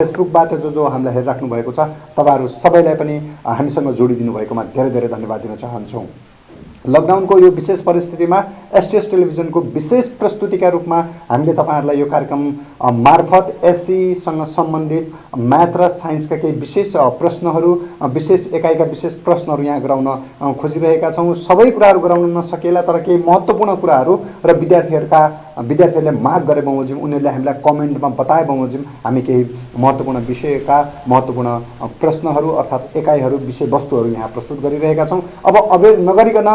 फेसबुकबाट जो हामीलाई हेरिराख्नु भएको छ तपाईहरु सबैलाई पनि हामीसँग जोडिदिनु भएकोमा धेरै धेरै धन्यवाद दिन चाहन्छौँ। लकडाउनको यो विशेष परिस्थितिमा एसटीएस टेलिभिजनको विशेष प्रस्तुतिका रूपमा हामीले तपाईहरुलाई यो कार्यक्रम मार्फत एससीसँग सम्बन्धित म्याथ र साइन्सका केही विशेष प्रश्नहरू विशेष एकाइका विशेष प्रश्नहरू यहाँ गराउन खोजिरहेका छौँ। सबै कुराहरू गराउन नसकेला तर केही महत्त्वपूर्ण कुराहरू र विद्यार्थीहरूले माग गरे बमोजिम उनीहरूले हामीलाई कमेन्टमा बताए बमोजिम हामी केही महत्त्वपूर्ण विषयका महत्त्वपूर्ण प्रश्नहरू अर्थात् एकाइहरू विषयवस्तुहरू यहाँ प्रस्तुत गरिरहेका छौँ। अब अबेर नगरिकन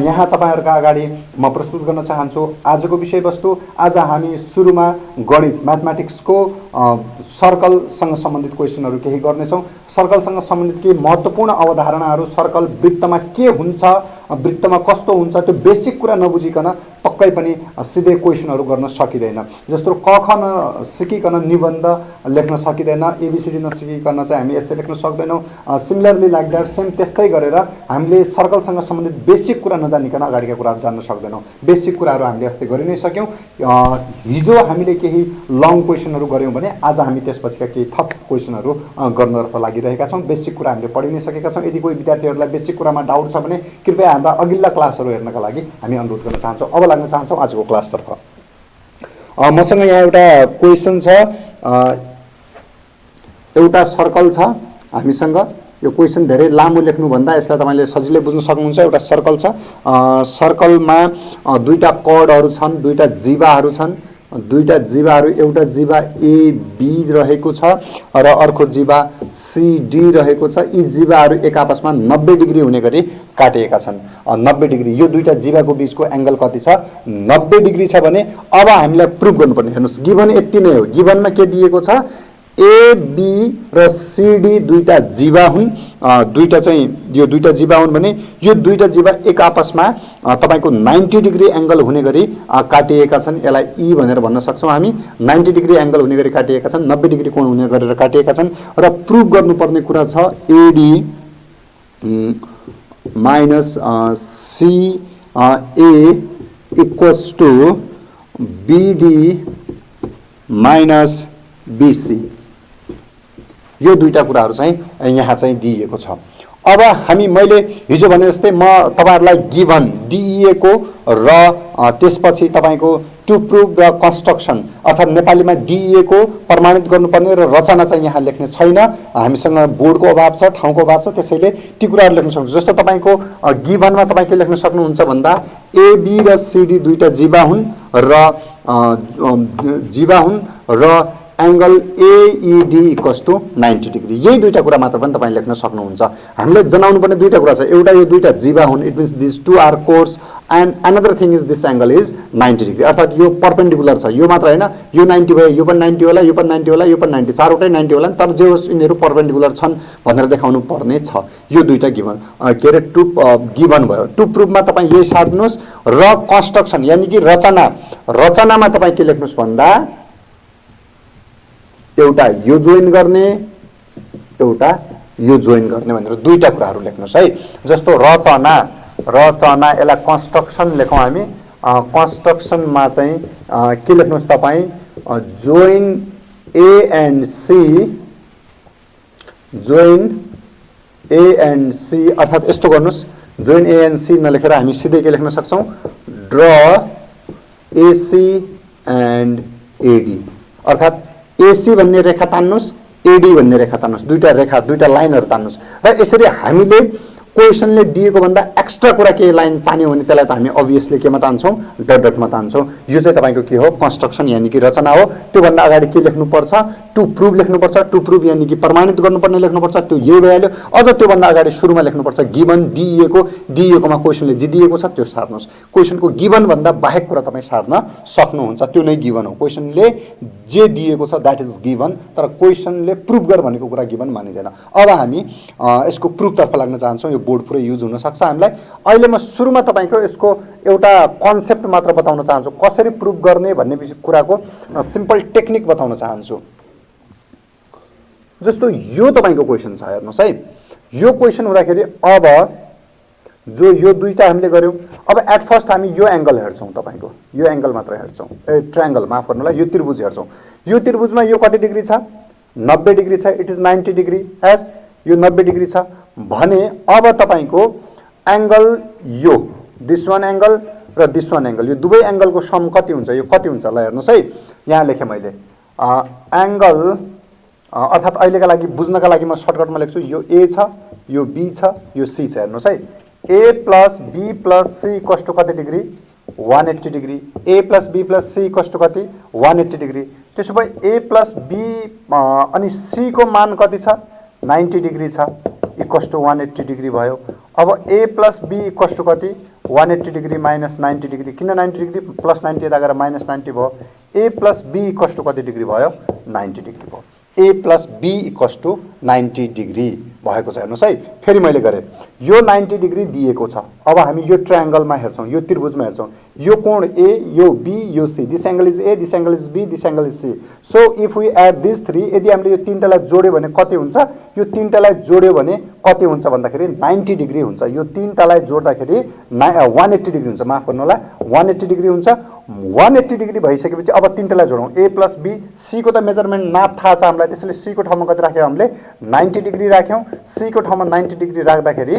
यहाँ तपाईहरुका अगाडि म प्रस्तुत गर्न चाहन्छु आजको विषयवस्तु। आज हामी सुरुमा गणित म्याथमेटिक्सको सर्कलसँग सम्बन्धित क्वेशनहरू केही गर्नेछौँ। सर्कलसँग सम्बन्धित केही महत्त्वपूर्ण अवधारणाहरू सर्कल वृत्तमा के हुन्छ वृत्तमा कस्तो हुन्छ त्यो बेसिक कुरा नबुझिकन पक्कै पनि सिधै क्वेशनहरू गर्न सकिँदैन। जस्तो क ख नसिकिकन निबन्ध लेख्न सकिँदैन, एबीसीडी नसिकिकन चाहिँ हामी एस्से लेख्न सक्दैनौँ। सिमिलरली लाइक द्याट सेम त्यस्तै गरेर हामीले सर्कलसँग सम्बन्धित बेसिक कुरा नजानिकन अगाडिका कुराहरू जान्न सक्दैनौँ। बेसिक कुराहरू हामीले अस्ति गरि नै सक्यौँ। हिजो हामीले केही लङ क्वेशनहरू गऱ्यौँ भने आज हामी त्यसपछिका केही थप क्वेशनहरू गर्नतर्फ लागिरहेका छौँ। बेसिक कुरा हामीले पढि नै सकेका छौँ। यदि कोही विद्यार्थीहरूलाई बेसिक कुरामा डाउट छ भने कृपया हाम्रा अघिल्ला क्लासहरू हेर्नका लागि हामी अनुरोध गर्न चाहन्छौँ। अब लाग्न चाहन्छौँ आजको क्लासतर्फ। मसँग यहाँ एउटा क्वेसन छ, एउटा सर्कल छ हामीसँग। यो क्वेसन धेरै लामो लेख्नुभन्दा यसलाई तपाईले सजिलै बुझ्न सक्नुहुन्छ। एउटा सर्कल छ, सर्कलमा दुईटा कर्डहरू छन्, दुईटा जीवाहरू छन्। दुईटा जीवाहरू एउटा जीवा एबी रहेको छ र अर्को जीवा सीडी रहेको छ। यी जीवाहरू एक आपसमा 90 डिग्री हुने गरी काटिएका छन्। 90 डिग्री यो दुईटा जीवाको बीचको एंगल कति छ? 90 डिग्री छ भने अब हामीलाई प्रुभ गर्नुपर्ने। हेर्नुस् गिभन यति नै हो। गिभनमा के दिएको छ? ए बी र सीडी दुईटा जीवा हुन्। दुईटा चाहिँ यो दुईटा जीवा हुन् भने यो दुईटा जीवा एक आपसमा तपाईको 90 डिग्री एंगल हुने गरी काटिएका छन्। यसलाई ई भनेर भन्न सक्छौं हामी। 90 डिग्री एंगल हुने गरी काटिएका छन्, 90 डिग्री कोण हुने गरेर काटिएका छन् र प्रुभ गर्नुपर्ने कुरा छ AD minus C A equals to BD minus BC. यो दुईटा कुराहरू चाहिँ यहाँ चाहिँ दिइएको छ। अब हामी मैले हिजो भने जस्तै म तपाईहरुलाई गिभन दिइएको र त्यसपछि तपाईको टु प्रुभ र कन्स्ट्रक्सन अर्थात् नेपालीमा दिइएको प्रमाणित गर्नुपर्ने र रचना चाहिँ यहाँ लेख्ने छैन। हामीसँग बोर्डको अभाव छ, ठाउँको अभाव छ, त्यसैले ती कुराहरू लेख्न सक्नुहुन्छ। जस्तो तपाईको गिभनमा तपाईँ के लेख्न सक्नुहुन्छ भन्दा एबी र सीडी दुईटा जीवा हुन् र angle AED equals to 90 degree. यही दुईटा कुरा मात्र पनि तपाईले लेख्न सक्नुहुन्छ। हामीले जनाउनु पर्ने दुईटा कुरा छ। एउटा यो दुईटा जीवा हुन्, it means this two are chords and another thing is this angle is 90 degree अर्थात् यो परपेन्डिकुलर छ। यो मात्र हैन, यो 90 भयो, यो पनि 90 होला, यो पनि 90 होला, यो पनि 90, चारवटै 90 होला। तर जे होस् यिनीहरू परपेन्डिकुलर छन् भनेर देखाउनु पर्ने छ। यो दुईटा गिभन के रे टु गिभन भयो। टु प्रुभमा तपाई यही सार्नुस् र कन्स्ट्रक्सन यानी कि रचनामा तपाई के लेख्नुस् भन्दा एउटा यो जोइन गर्ने, एउटा यो जोइन गर्ने भनेर दुईटा कुराहरू लेख्नुस् है। जस्तो रचना यसलाई कन्स्ट्रक्सन लेखौँ हामी। कन्स्ट्रक्सनमा चाहिँ के लेख्नुस् तपाई जोइन ए एन्ड सी अर्थात् यस्तो गर्नुस्। जोइन ए एन्ड सी नलेखेर हामी सिधै के लेख्न सक्छौँ ड्र एसी एन्ड एडी अर्थात् एसी भन्ने रेखा तान्नुस्, एडी भन्ने रेखा तान्नुस्। दुईटा लाइनहरु तान्नुस् र यसरी हामीले क्वेशनले दिएको भन्दा एक्स्ट्रा कुरा के लाइन तान्यो भने त्यसलाई त हामी अभियसली केमा तान्छौँ डटमा तान्छौँ। यो चाहिँ तपाईको के हो कन्स्ट्रक्सन यानी कि रचना हो। त्यो भन्दा अगाडि के लेख्नु पर्छ टु प्रुभ लेख्नु पर्छ। टु प्रुभ यानी कि प्रमाणित गर्नुपर्ने लेख्नु पर्छ। त्यो यही भइहाल्यो। अझ त्यो भन्दा अगाडि सुरुमा लेख्नु पर्छ गिभन दिइएकोमा क्वेशनले जे दिएको छ त्यो सार्नुस्। क्वेशनको गिभन भन्दा बाहेक कुरा तपाई सार्न सक्नुहुन्छ। त्यो नै गिभन हो। क्वेशनले जे दिएको छ दैट इज गिभन, तर क्वेशनले प्रुभ गर भनेको कुरा गिभन मानिदैन। अब हामी यसको प्रुफ तर्फ लाग्न चाहन्छौँ। यो बोर्ड पुरै युज हुन सक्छ हामीलाई। अहिले म सुरुमा तपाईको यसको एउटा कन्सेप्ट मात्र बताउन चाहन्छु। कसरी प्रुफ गर्ने भन्ने कुराको सिम्पल टेक्निक बताउन चाहन्छु। जस्तो यो तपाईको क्वेशन छ हेर्नुस् है। यो क्वेशन हुँदाखेरि अब जो यो दुईटा हामीले गर्यौं, अब एट फर्स्ट हामी यो एंगल हेर्छौं। तपाईको यो एंगल मात्र हेर्छौं। ट्रायंगल माफ गर्नुलाई, यो त्रिभुज हेर्छौं। यो त्रिभुजमा यो कति डिग्री छ? 90 डिग्री छ, इट इज 90 डिग्री एस, यो 90 डिग्री छ भने अब तपाईको एंगल यो दिस वान एंगल र दिस वान एंगल, यो दुवै एंगलको सम कति हुन्छ, यो कति हुन्छ ल हेर्नुस् है। यहाँ लेखे मैले एंगल अर्थात अहिलेका लागि बुझ्नका लागि म सर्टकटमा लेख्छु, यो ए छ, यो बी छ, यो सी छ। हेर्नुस् है, A plus B plus C equals to कति degree 180 degree, A plus B plus C equals to कति 180 डिग्री। त्यसो भए ए प्लस बी अनि सी को मान कति छ 90 डिग्री छ, इक्वल्स टु 180 डिग्री भयो। अब ए प्लस बी इक्वल्स टु कति 180 डिग्री माइनस 90 डिग्री, किन 90 डिग्री प्लस 90 यता गएर माइनस 90 भयो। A plus B equals to कति डिग्री भयो 90 डिग्री भयो। A plus B equals to 90 degree भएको छ। हेर्नुस् है, फेरि मैले गरेँ, यो 90 डिग्री दिएको छ। अब हामी यो ट्रायंगलमा हेर्छौं, यो त्रिभुजमा हेर्छौं, यो कोण ए, यो बी, यो C, this angle is A, this angle is B, this angle is C. So if we add this three, यदि हामीले यो तीनटालाई जोड्यो भने कति हुन्छ, यो तीनटालाई जोड्यो भने कति हुन्छ भन्दाखेरि 90 डिग्री हुन्छ। यो तीनटालाई जोड्दाखेरि 180 डिग्री हुन्छ, माफ गर्नु होला 180 डिग्री हुन्छ। 180 डिग्री भइसकेपछि अब तीनटालाई जोडौं, ए प्लस बी, सी को त मेजरमेन्ट नाप थाहा छ हामीलाई, त्यसैले सी को ठाउँमा कति राख्यौं हामीले 90 डिग्री राख्यौं। सी को ठाउँमा 90 डिग्री राख्दाखेरि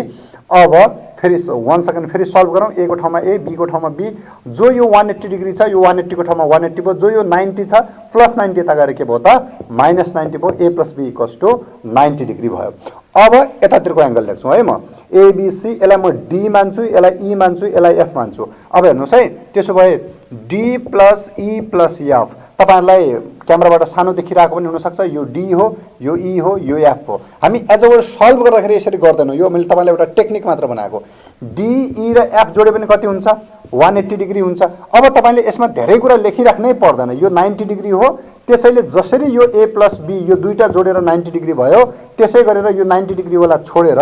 अब फेरि 1 सेकेन्ड फेरि सल्भ गरौँ। ए को ठाउँमा ए, बी को ठाउँमा बी, जो यो 180 डिग्री छ यो 180 को ठाउँमा 180 भयो, जो यो 90 छ प्लस 90 यता गएर के भयो त माइनस 90 भयो। A plus B equals to 90 degree भयो। अब यतातिरको एंगल लेख्छौं है, म एबीसी, यसलाई म डी मान्छु, यसलाई ई मान्छु, यसलाई एफ मान्छु। अब हेर्नुस् है, त्यसो भए D plus E plus F, तपाईहरुलाई क्यामेराबाट सानो देखिरहेको पनि हुन सक्छ, यो डी हो, यो ई हो, यो एफ हो। हामी एज अ सल्भ गर्दाखेरि यसरी गर्दैनौं, यो मैले तपाईलाई एउटा टेक्निक मात्र बनाएको। डी ई र एफ जोड्यो भने कति हुन्छ 180 डिग्री हुन्छ। अब तपाईले यसमा धेरै कुरा लेखिराख्नै पर्दैन, यो 90 डिग्री हो, त्यसैले जसरी यो ए प्लस बी यो दुईटा जोडेर 90 डिग्री भयो, त्यसै गरेर यो 90 डिग्री वाला छोडेर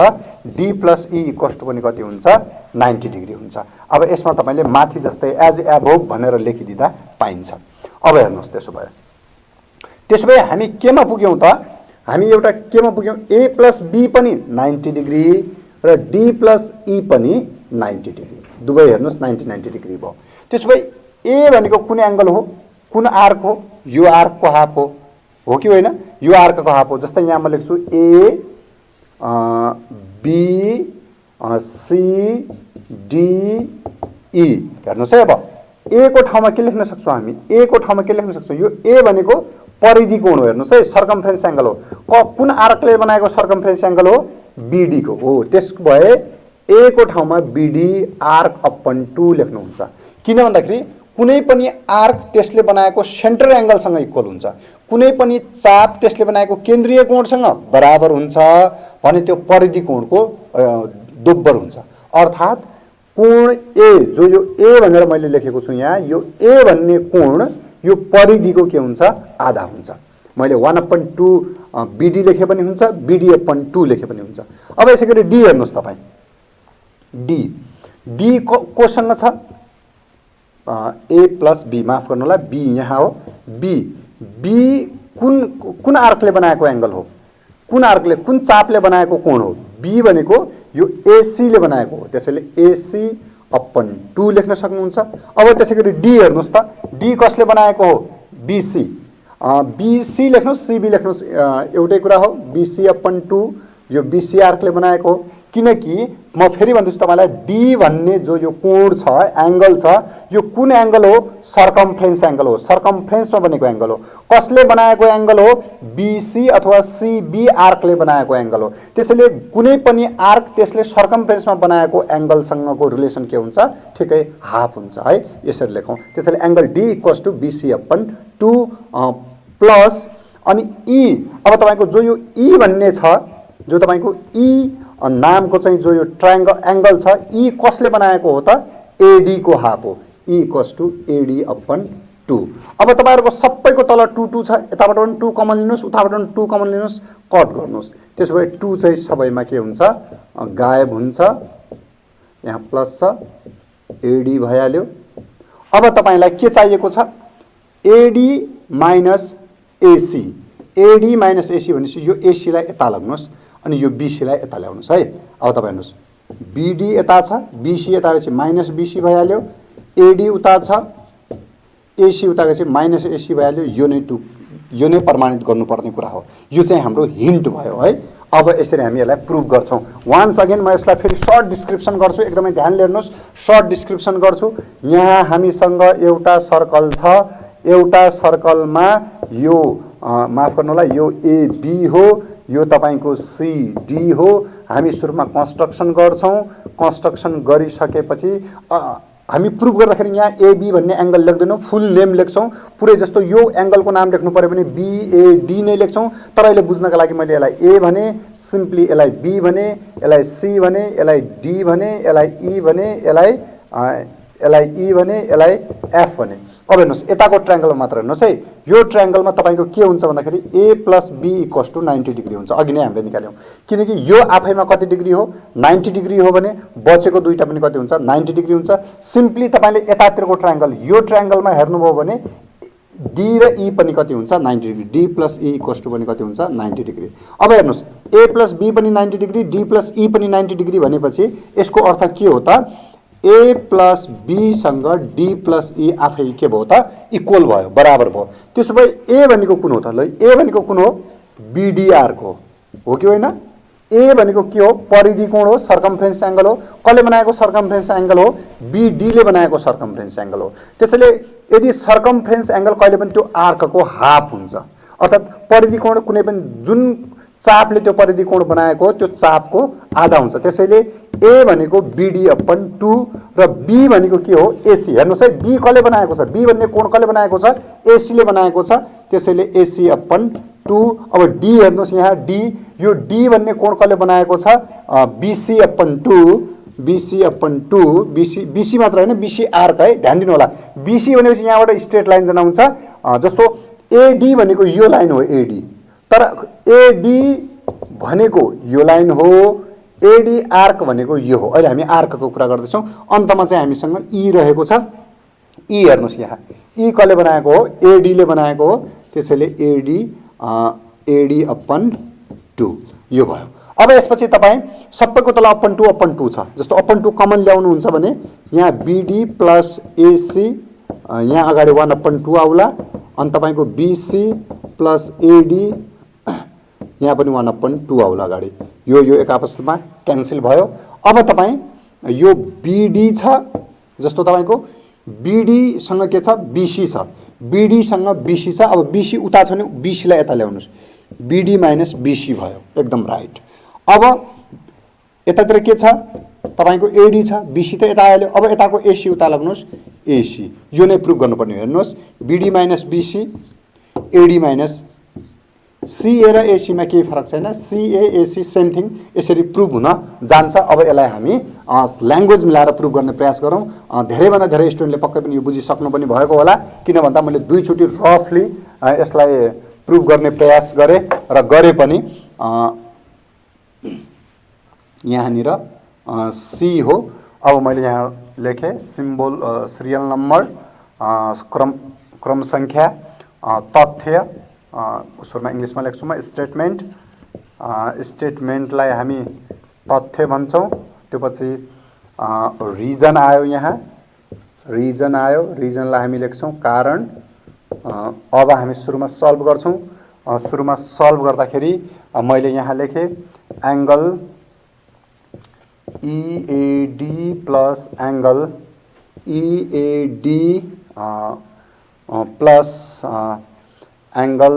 D plus E equals to पनि कति हुन्छ 90 डिग्री हुन्छ। अब यसमा तपाईले माथि जस्तै एज एबोभ भनेर लेखिदिदा पाइन्छ। अब हेर्नुस्, त्यसो भए हामी केमा पुग्यौं त, हामी एउटा केमा पुग्यौं, ए प्लस बी पनि 90 डिग्री र डी प्लस ई पनि 90 डिग्री, दुवै हेर्नुस् 90 डिग्री भयो। त्यसो भए ए भनेको कुन एंगल हो, कुन आर्क हो, यो आर्क को हाफ हो कि होइन, यो आर्क को हाफ हो। जस्तै यहाँ म लेख्छु A B C D E, हेर्नुस् है। अब ए को ठाउँमा के लेख्न सक्छौं हामी, ए को ठाउँमा के लेख्न सक्छौं, यो ए भनेको परिधि कोण हो, हेर्नुस् है, सर्कमफ्रेन्स एंगल हो। कुन आर्कले बनाएको सर्कमफ्रेन्स एंगल हो, बीडी को हो। त्यसो भए ए को ठाउँमा बीडी आर्क अपन 2 लेख्नुहुन्छ। किन भन्दाखेरि कुनै पनि आर्क त्यसले बनाएको सेन्टर एंगलसँग इक्वल हुन्छ, कुनै पनि चाप त्यसले बनाएको केन्द्रीय कोणसँग बराबर हुन्छ भने त्यो परिधि कोणको दोब्बर हुन्छ। अर्थात कोण ए, जो यो ए भनेर मैले लेखेको छु यहाँ, यो ए भन्ने कोण यो परिधिको के हुन्छ आधा हुन्छ। मैले 1/2 बीडी लेखे पनि हुन्छ, BD/2 लेखे पनि हुन्छ। अब यसैगरी डी हेर्नुस् तपाई, डी कोसँग छ ए प्लस बी, माफ गर्नु होला बी यहाँ हो, बी कुन आर्कले बनाएको एंगल हो, कुन आर्कले कुन चापले बनाएको कोण हो, बी भनेको यो एसी ले बनाएको हो, त्यसैले AC/2 लेख्न सक्नुहुन्छ। अब त्यसैगरी डी हेर्नुस् त, डी कसले बनाएको हो, बीसी, बीसी लेख्नुस्, सीबी लेख्नुस्, एउटै कुरा हो, BC/2 यो बीसी आर्कले बनाएको हो। किनकि म फेरि भन्दैछु तपाईलाई, डी भन्ने जो यो कोण छ, एंगल छ, यो कुन एंगल हो, सर्कमफ्रेन्स एंगल हो, सर्कमफ्रेन्समा बनेको एंगल हो। कसले बनाएको एंगल हो, बीसी अथवा सीबी आर्कले बनाएको एंगल हो। त्यसैले कुनै पनि आर्क त्यसले सर्कमफ्रेन्समा बनाएको एंगलसँगको रिलेसन के हुन्छ, ठिकै हाफ हुन्छ है, यसरी लेखौं। त्यसैले angle D equals to BC/2 plus अनि ई। अब तपाईको जो यो ई भन्ने छ, जो तपाईको ई नामको चाहिँ जो यो ट्रायंगल एंगल छ, ई कसले बनाएको हो त, एडी को हाफ हो, ई इक्वल्स टु AD/2। अब तपाईहरुको सबैको तल 2 छ, यताबाट पनि 2 कमन लिनुस्, उताबाट पनि 2 कमन लिनुस्, कट गर्नुस्। त्यसो भए 2 चाहिँ सबैमा के हुन्छ गायब हुन्छ, यहाँ प्लस छ, एडी भइहाल्यो। अब तपाईलाई के चाहिएको छ, AD minus AC, AD minus AC भनेपछि यो एसी लाई यता लग्नुस् अनि यो बीसी लाई यता ल्याउनुस् है। अब तपाई हेर्नुस्, बीडी यता छ, बीसी यता गएपछि माइनस बीसी भइहाल्यो, एडी उता छ, एसी उता गएपछि माइनस एसी भइहाल्यो, यो नै 2 यो नै प्रमाणित गर्नुपर्ने कुरा हो। यो चाहिँ हाम्रो हिन्ट भयो है। अब यसरी हामी यसलाई प्रुभ गर्छौँ। वान्स अगेन म यसलाई फेरि सर्ट डिस्क्रिप्सन गर्छु, एकदमै ध्यान हेर्नुहोस्, सर्ट डिस्क्रिप्सन गर्छु। यहाँ हामीसँग एउटा सर्कल छ, एउटा सर्कलमा यो माफ गर्नु होला, यो एबी हो, यो तपाईँको सिडी हो। हामी सुरुमा कन्स्ट्रक्सन गर्छौँ, कन्स्ट्रक्सन गरिसकेपछि हामी प्रुभ गर्दाखेरि यहाँ एबी भन्ने एङ्गल लेख्दैनौँ, फुल नेम लेख्छौँ। पुरै जस्तो यो एङ्गलको नाम लेख्नु पऱ्यो भने बिएडी नै लेख्छौँ। तर अहिले बुझ्नका लागि मैले यसलाई ए भने, सिम्पली यसलाई बी भने, यसलाई सी भने, यसलाई डी भने, यसलाई ई भने, यसलाई ई भने, यसलाई एफ भने। अब हेर्नुहोस् यताको ट्रायङ्गलमा मात्र हेर्नुहोस् है। यो ट्रायङ्गलमा तपाईँको के हुन्छ भन्दाखेरि A plus B equals to 90 degree हुन्छ। अघि नै हामीले निकाल्यौँ, किनकि यो आफैमा कति डिग्री हो 90 डिग्री हो भने बचेको दुईटा पनि कति हुन्छ 90 डिग्री हुन्छ। सिम्पली तपाईँले यतातिरको ट्रायङ्गल यो ट्रायङ्गलमा हेर्नुभयो भने डी र ई पनि कति हुन्छ 90 degree, D plus E equals to पनि कति हुन्छ 90 डिग्री। अब हेर्नुहोस् ए प्लस बी पनि 90 डिग्री, डी प्लस ई पनि 90 डिग्री भनेपछि यसको अर्थ के हो त, ए प्लस बीसँग डी प्लस ई आफै के भयो त इक्वल भयो, बराबर भयो। त्यसो भए ए भनेको कुन हो त, ल ए भनेको कुन हो बिडिआरको हो कि होइन। ए भनेको के हो परिधि कोण हो, सर्कमफ्रेन्स एङ्गल हो। कसले बनाएको सर्कमफ्रेन्स एङ्गल हो, बीडीले बनाएको सर्कमफ्रेन्स एङ्गल हो। त्यसैले यदि सर्कमफ्रेन्स एङ्गल कहिले पनि त्यो आर्कको हाफ हुन्छ, अर्थात् परिधि कोण कुनै पनि जुन चापले त्यो परिधि कोण बनाएको हो त्यो चापको आधा हुन्छ। त्यसैले ए भनेको बिडी अपन 2 र बी भनेको के हो एसी। हेर्नुहोस् है बी कसले बनाएको छ, बी भन्ने कोण कसले बनाएको छ एसीले बनाएको छ। त्यसैले एसी अपन 2। अब डी हेर्नुहोस् यहाँ डी, यो डी भन्ने कोण कसले बनाएको छ BC upon 2, BC upon 2, BC मात्र होइन बीसी आर्क है, ध्यान दिनु होला। बीसी भनेपछि यहाँबाट स्ट्रेट लाइन जनाउँछ, जस्तो एडी भनेको यो लाइन हो एडी, तर एडी भनेको यो लाइन हो, एडी आर्क भनेको यो हो। अहिले हामी आर्कको कुरा गर्दैछौँ। अन्तमा चाहिँ हामीसँग ई रहेको छ। ई हेर्नुहोस् यहाँ ई कसले बनाएको हो एडीले बनाएको हो। त्यसैले एडी अपन 2 यो भयो। अब यसपछि तपाईँ सबैको तल अपन 2 छ, जस्तो अपन 2 कमन ल्याउनुहुन्छ भने यहाँ बिडी प्लस एसी, यहाँ अगाडि 1/2 आउला, अनि तपाईँको बीसी प्लस एडी यहाँ पनि 1/2 आउला अगाडि। यो एक आपसमा क्यान्सल भयो। अब तपाईँ यो बिडी छ, जस्तो तपाईँको बिडीसँग के छ बीसी छ, बिडीसँग बीसी छ। अब बीसी उता छ भने बीसीलाई यता ल्याउनुहोस्, बिडी माइनस बीसी भयो, एकदम राइट। अब यतातिर के छ तपाईँको एडी छ, बीसी त यता आयो। अब यताको एसी उता लाग्नुहोस्, एसी। यो नै प्रुभ गर्नुपर्ने हो। हेर्नुहोस् BD minus BC, AD minus CA र एसीमा केही फरक छैन, सीए एसी सेम थिङ, यसरी प्रुभ हुन जान्छ। अब यसलाई हामी ल्याङ्ग्वेज मिलाएर प्रुभ गर्ने प्रयास गरौँ। धेरैभन्दा धेरै स्टुडेन्टले पक्कै पनि यो बुझिसक्नु पनि भएको होला, किन भन्दा मैले दुईचोटि रफली यसलाई प्रुभ गर्ने प्रयास गरेँ र गरे पनि। यहाँनिर सी हो। अब मैले यहाँ लेखेँ सिम्बोल, सिरियल नम्बर, क्रम सङ्ख्या, तथ्य, सुरुमा इङ्ग्लिसमा लेख्छु म स्टेटमेन्ट, स्टेटमेन्टलाई हामी तथ्य भन्छौँ। त्यो पछि रिजन आयो, यहाँ रिजन आयो, रिजनलाई हामी लेख्छौँ कारण। अब हामी सुरुमा सल्भ गर्छौँ। सुरुमा सल्भ गर्दाखेरि मैले यहाँ लेखेँ angle EAD plus angle EAD plus angle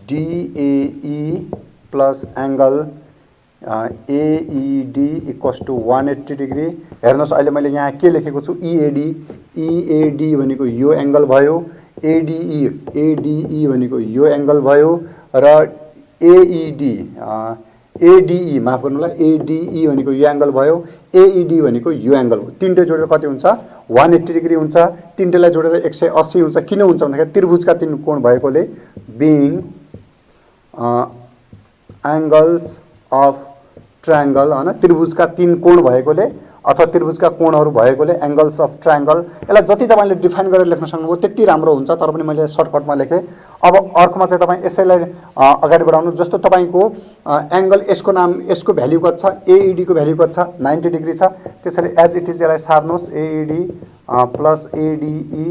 DAE plus angle AED equals to 180 degree. हेर्नुहोस् अहिले मैले यहाँ के लेखेको छु इएडी, इएडी भनेको यो एङ्गल भयो, एडिई भनेको यो एङ्गल भयो, र एडिई माफ गर्नु होला, एडिई भनेको यो एङ्गल भयो, एइडी भनेको यो एङ्गल हो। तिनटै जोडेर कति हुन्छ 180 डिग्री हुन्छ। तिनटैलाई जोडेर 180 हुन्छ। किन हुन्छ भन्दाखेरि त्रिभुजका तीन कोण भएकोले, बिङ एङ्गल्स अफ ट्रायङ्गल होइन, त्रिभुजका तीन कोण भएकोले अथवा त्रिभुजका कोणहरू भएकोले एङ्गल्स अफ ट्रायङ्गल। यसलाई जति तपाईँले डिफाइन गरेर लेख्न सक्नुभयो त्यति राम्रो हुन्छ, तर पनि मैले सर्टकटमा लेखेँ। अब अर्कोमा चाहिँ तपाईँ यसैलाई अगाडि बढाउनु। जस्तो तपाईँको एङ्गल यसको नाम, यसको भ्याल्यु कति छ, एइडीको भ्याल्यु कति छ 90 डिग्री छ। त्यसैले एज इट इज यसलाई सार्नुहोस्, AED plus ADE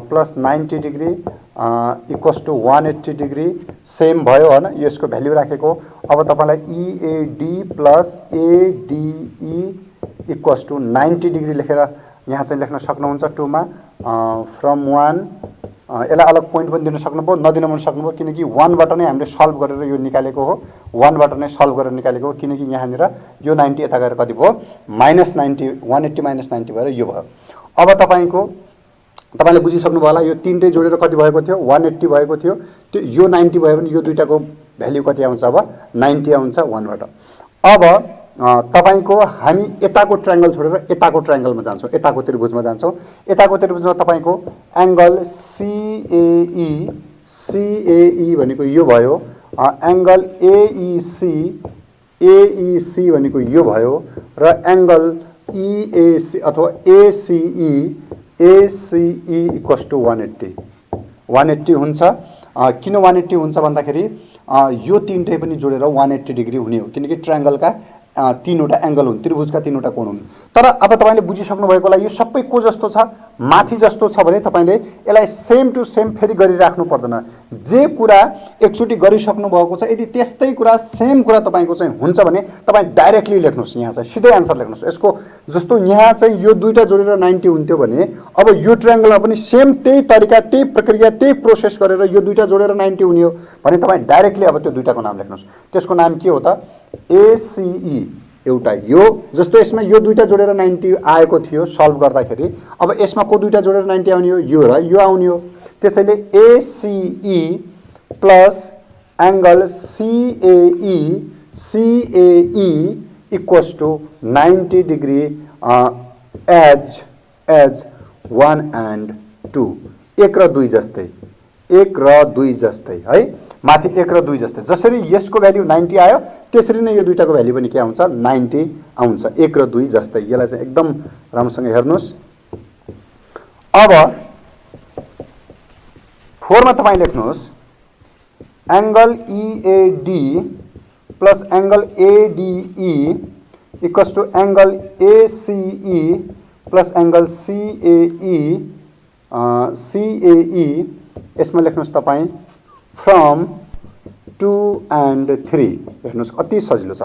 plus 90 degree equals to 180 degree same भयो होइन, यसको भ्याल्यु राखेको। अब तपाईँलाई EAD plus ADE equals to 90 degree लेखेर यहाँ चाहिँ लेख्न सक्नुहुन्छ 2 मा फ्रम 1 यसलाई अलग पोइन्ट पनि दिन सक्नुभयो, नदिन पनि सक्नुभयो, किनकि 1 बाट नै हामीले सल्भ गरेर यो निकालेको हो, 1 बाट नै सल्भ गरेर निकालेको हो, किनकि यहाँनिर यो 90 यता गएर कति भयो -90 180 -90 भएर यो भयो। अब तपाईँले बुझिसक्नु भयो होला, यो तीनटै जोडेर कति भएको थियो 180 भएको थियो, त्यो यो 90 भयो भने यो दुईटाको भ्याल्यु कति आउँछ अब 90 आउँछ 1 बाट। अब तपाईको हामी यताको ट्रायंगल छोडेर यताको ट्रायंगलमा जान्छौँ, यताको त्रिभुजमा जान्छौँ। यताको त्रिभुजमा तपाईको एंगल CAE भनेको यो भयो, एंगल AEC भनेको यो भयो, र एंगल EAC अथवा ACE इक्वल्स टु 180 हुन्छ। किन 180 हुन्छ भन्दाखेरि यो तीनटै पनि जोडेर 180 डिग्री हुने हो, किनकि ट्रायंगलका तीनवटा एंगल हुन्, त्रिभुजका तीनवटा कोण हुन्। तर अब तपाईले बुझिसक्नु भएको होला यो सबै को जस्तो छ, माथि जस्तो छ भने तपाईले यसलाई सेम टु सेम फेरि गरिराख्नु पर्दैन। जे कुरा एकचोटि गरिसक्नु भएको छ, यदि त्यस्तै कुरा सेम कुरा तपाईको चाहिँ हुन्छ भने तपाई डाइरेक्टली लेख्नुस्, यहाँ चाहिँ सिधै आन्सर लेख्नुस्। यसको जस्तो यहाँ चाहिँ यो दुईटा जोडेर 90 हुन्थ्यो भने अब यो ट्रायंगलमा पनि सेम त्यही तरिका, त्यही प्रक्रिया, त्यही प्रोसेस गरेर यो दुईटा जोडेर 90 हुने हो भने तपाई डाइरेक्टली अब त्यो दुईटाको नाम लेख्नुस्। त्यसको नाम के हो त ACE एउटा यो, जस्तो यसमा यो दुईटा जोडेर 90 आएको थियो सल्भ गर्दाखेरि, अब यसमा को दुईटा जोडेर 90 आउने हो यो र यो आउने हो। त्यसैले ACE plus angle CAE equals to 90 degree as 1 and 2, 1 र 2 जस्तै, 1 र 2 जस्तै है, माथि 1 र 2 जस्तै। जसरी यसको भ्याल्यु 90 आयो त्यसरी नै यो दुईटाको भ्याल्यु पनि के आउँछ 90 आउँछ, 1 र 2 जस्तै। यसलाई चाहिँ एकदम राम्रोसँग हेर्नुस्। अब 4 मा तपाई लेख्नुस् angle EAD plus angle ADE equals to angle ACE plus angle CAE यसमा लेख्नुस् तपाई फ्रम 2 and 3। हेर्नुस् कति सजिलो छ।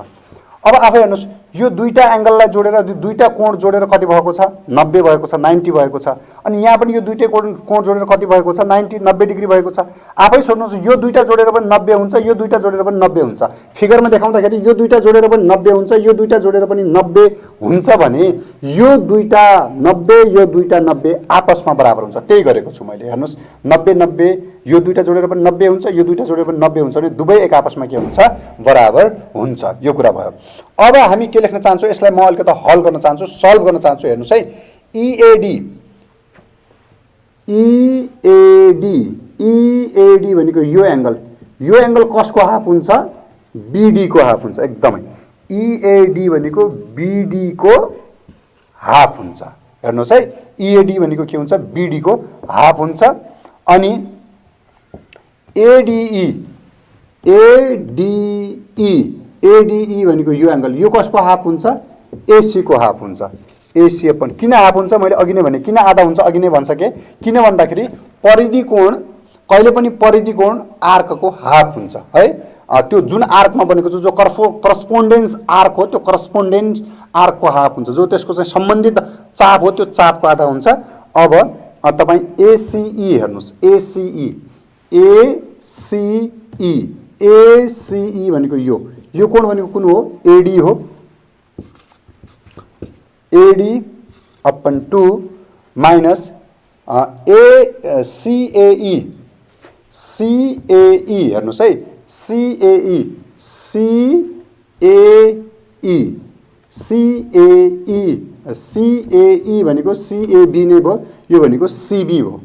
अब आफै हेर्नुस् यो दुईटा एंगललाई जोडेर दुईटा कोण जोडेर कति भएको छ 90 भएको छ, 90 भएको छ। अनि यहाँ पनि यो दुईटै कोण जोडेर कति भएको छ 90 डिग्री भएको छ। आफै सोच्नुस् यो दुईटा जोडेर पनि 90 हुन्छ, यो दुईटा जोडेर पनि 90 हुन्छ। फिगरमा देखाउँदाखेरि यो दुईटा जोडेर पनि 90 हुन्छ, यो दुईटा जोडेर पनि 90 हुन्छ भने यो दुईटा 90 यो दुईटा 90 आपसमा बराबर हुन्छ। त्यही गरेको छु मैले। हेर्नुस् 90 90 यो दुईटा जोडेर पनि 90 हुन्छ, यो दुईटा जोडेर पनि 90 हुन्छ भने दुवै एक आपसमा के हुन्छ बराबर हुन्छ। यो कुरा भयो। अब हामी के लेख्न चाहन्छौँ, यसलाई म अलिकति हल गर्न चाहन्छु, सल्भ गर्न चाहन्छु। हेर्नुस् है EAD भनेको यो एंगल कसको हाफ हुन्छ BD को हाफ हुन्छ। एकदमै EAD भनेको BD को हाफ हुन्छ। हेर्नुस् है EAD भनेको के हुन्छ BD को हाफ हुन्छ। अनि ADE भनेको यो एंगल यो कसको हाफ हुन्छ AC को हाफ हुन्छ। AC अपन किन हाफ हुन्छ मैले अघि नै भने, किन आधा हुन्छ अघि नै भनिसके। किन भन्दाखेरि परिधि कोण कहिले पनि परिधि कोण आर्कको हाफ हुन्छ है। त्यो जुन आर्कमा बनेको छ जो करस्पोन्डेन्स आर्क हो त्यो करस्पोन्डेन्स आर्कको हाफ हुन्छ। जो त्यसको चाहिँ सम्बन्धित चाप हो त्यो चापको आधा हुन्छ। अब तपाई ACE हेर्नुस् ACE भनेको यो कोण भनेको कुन हो AD हो। AD अपन 2 माइनस CAE हेर्नुस् है CAE भनेको CAB नै भयो, यो भनेको CB हो।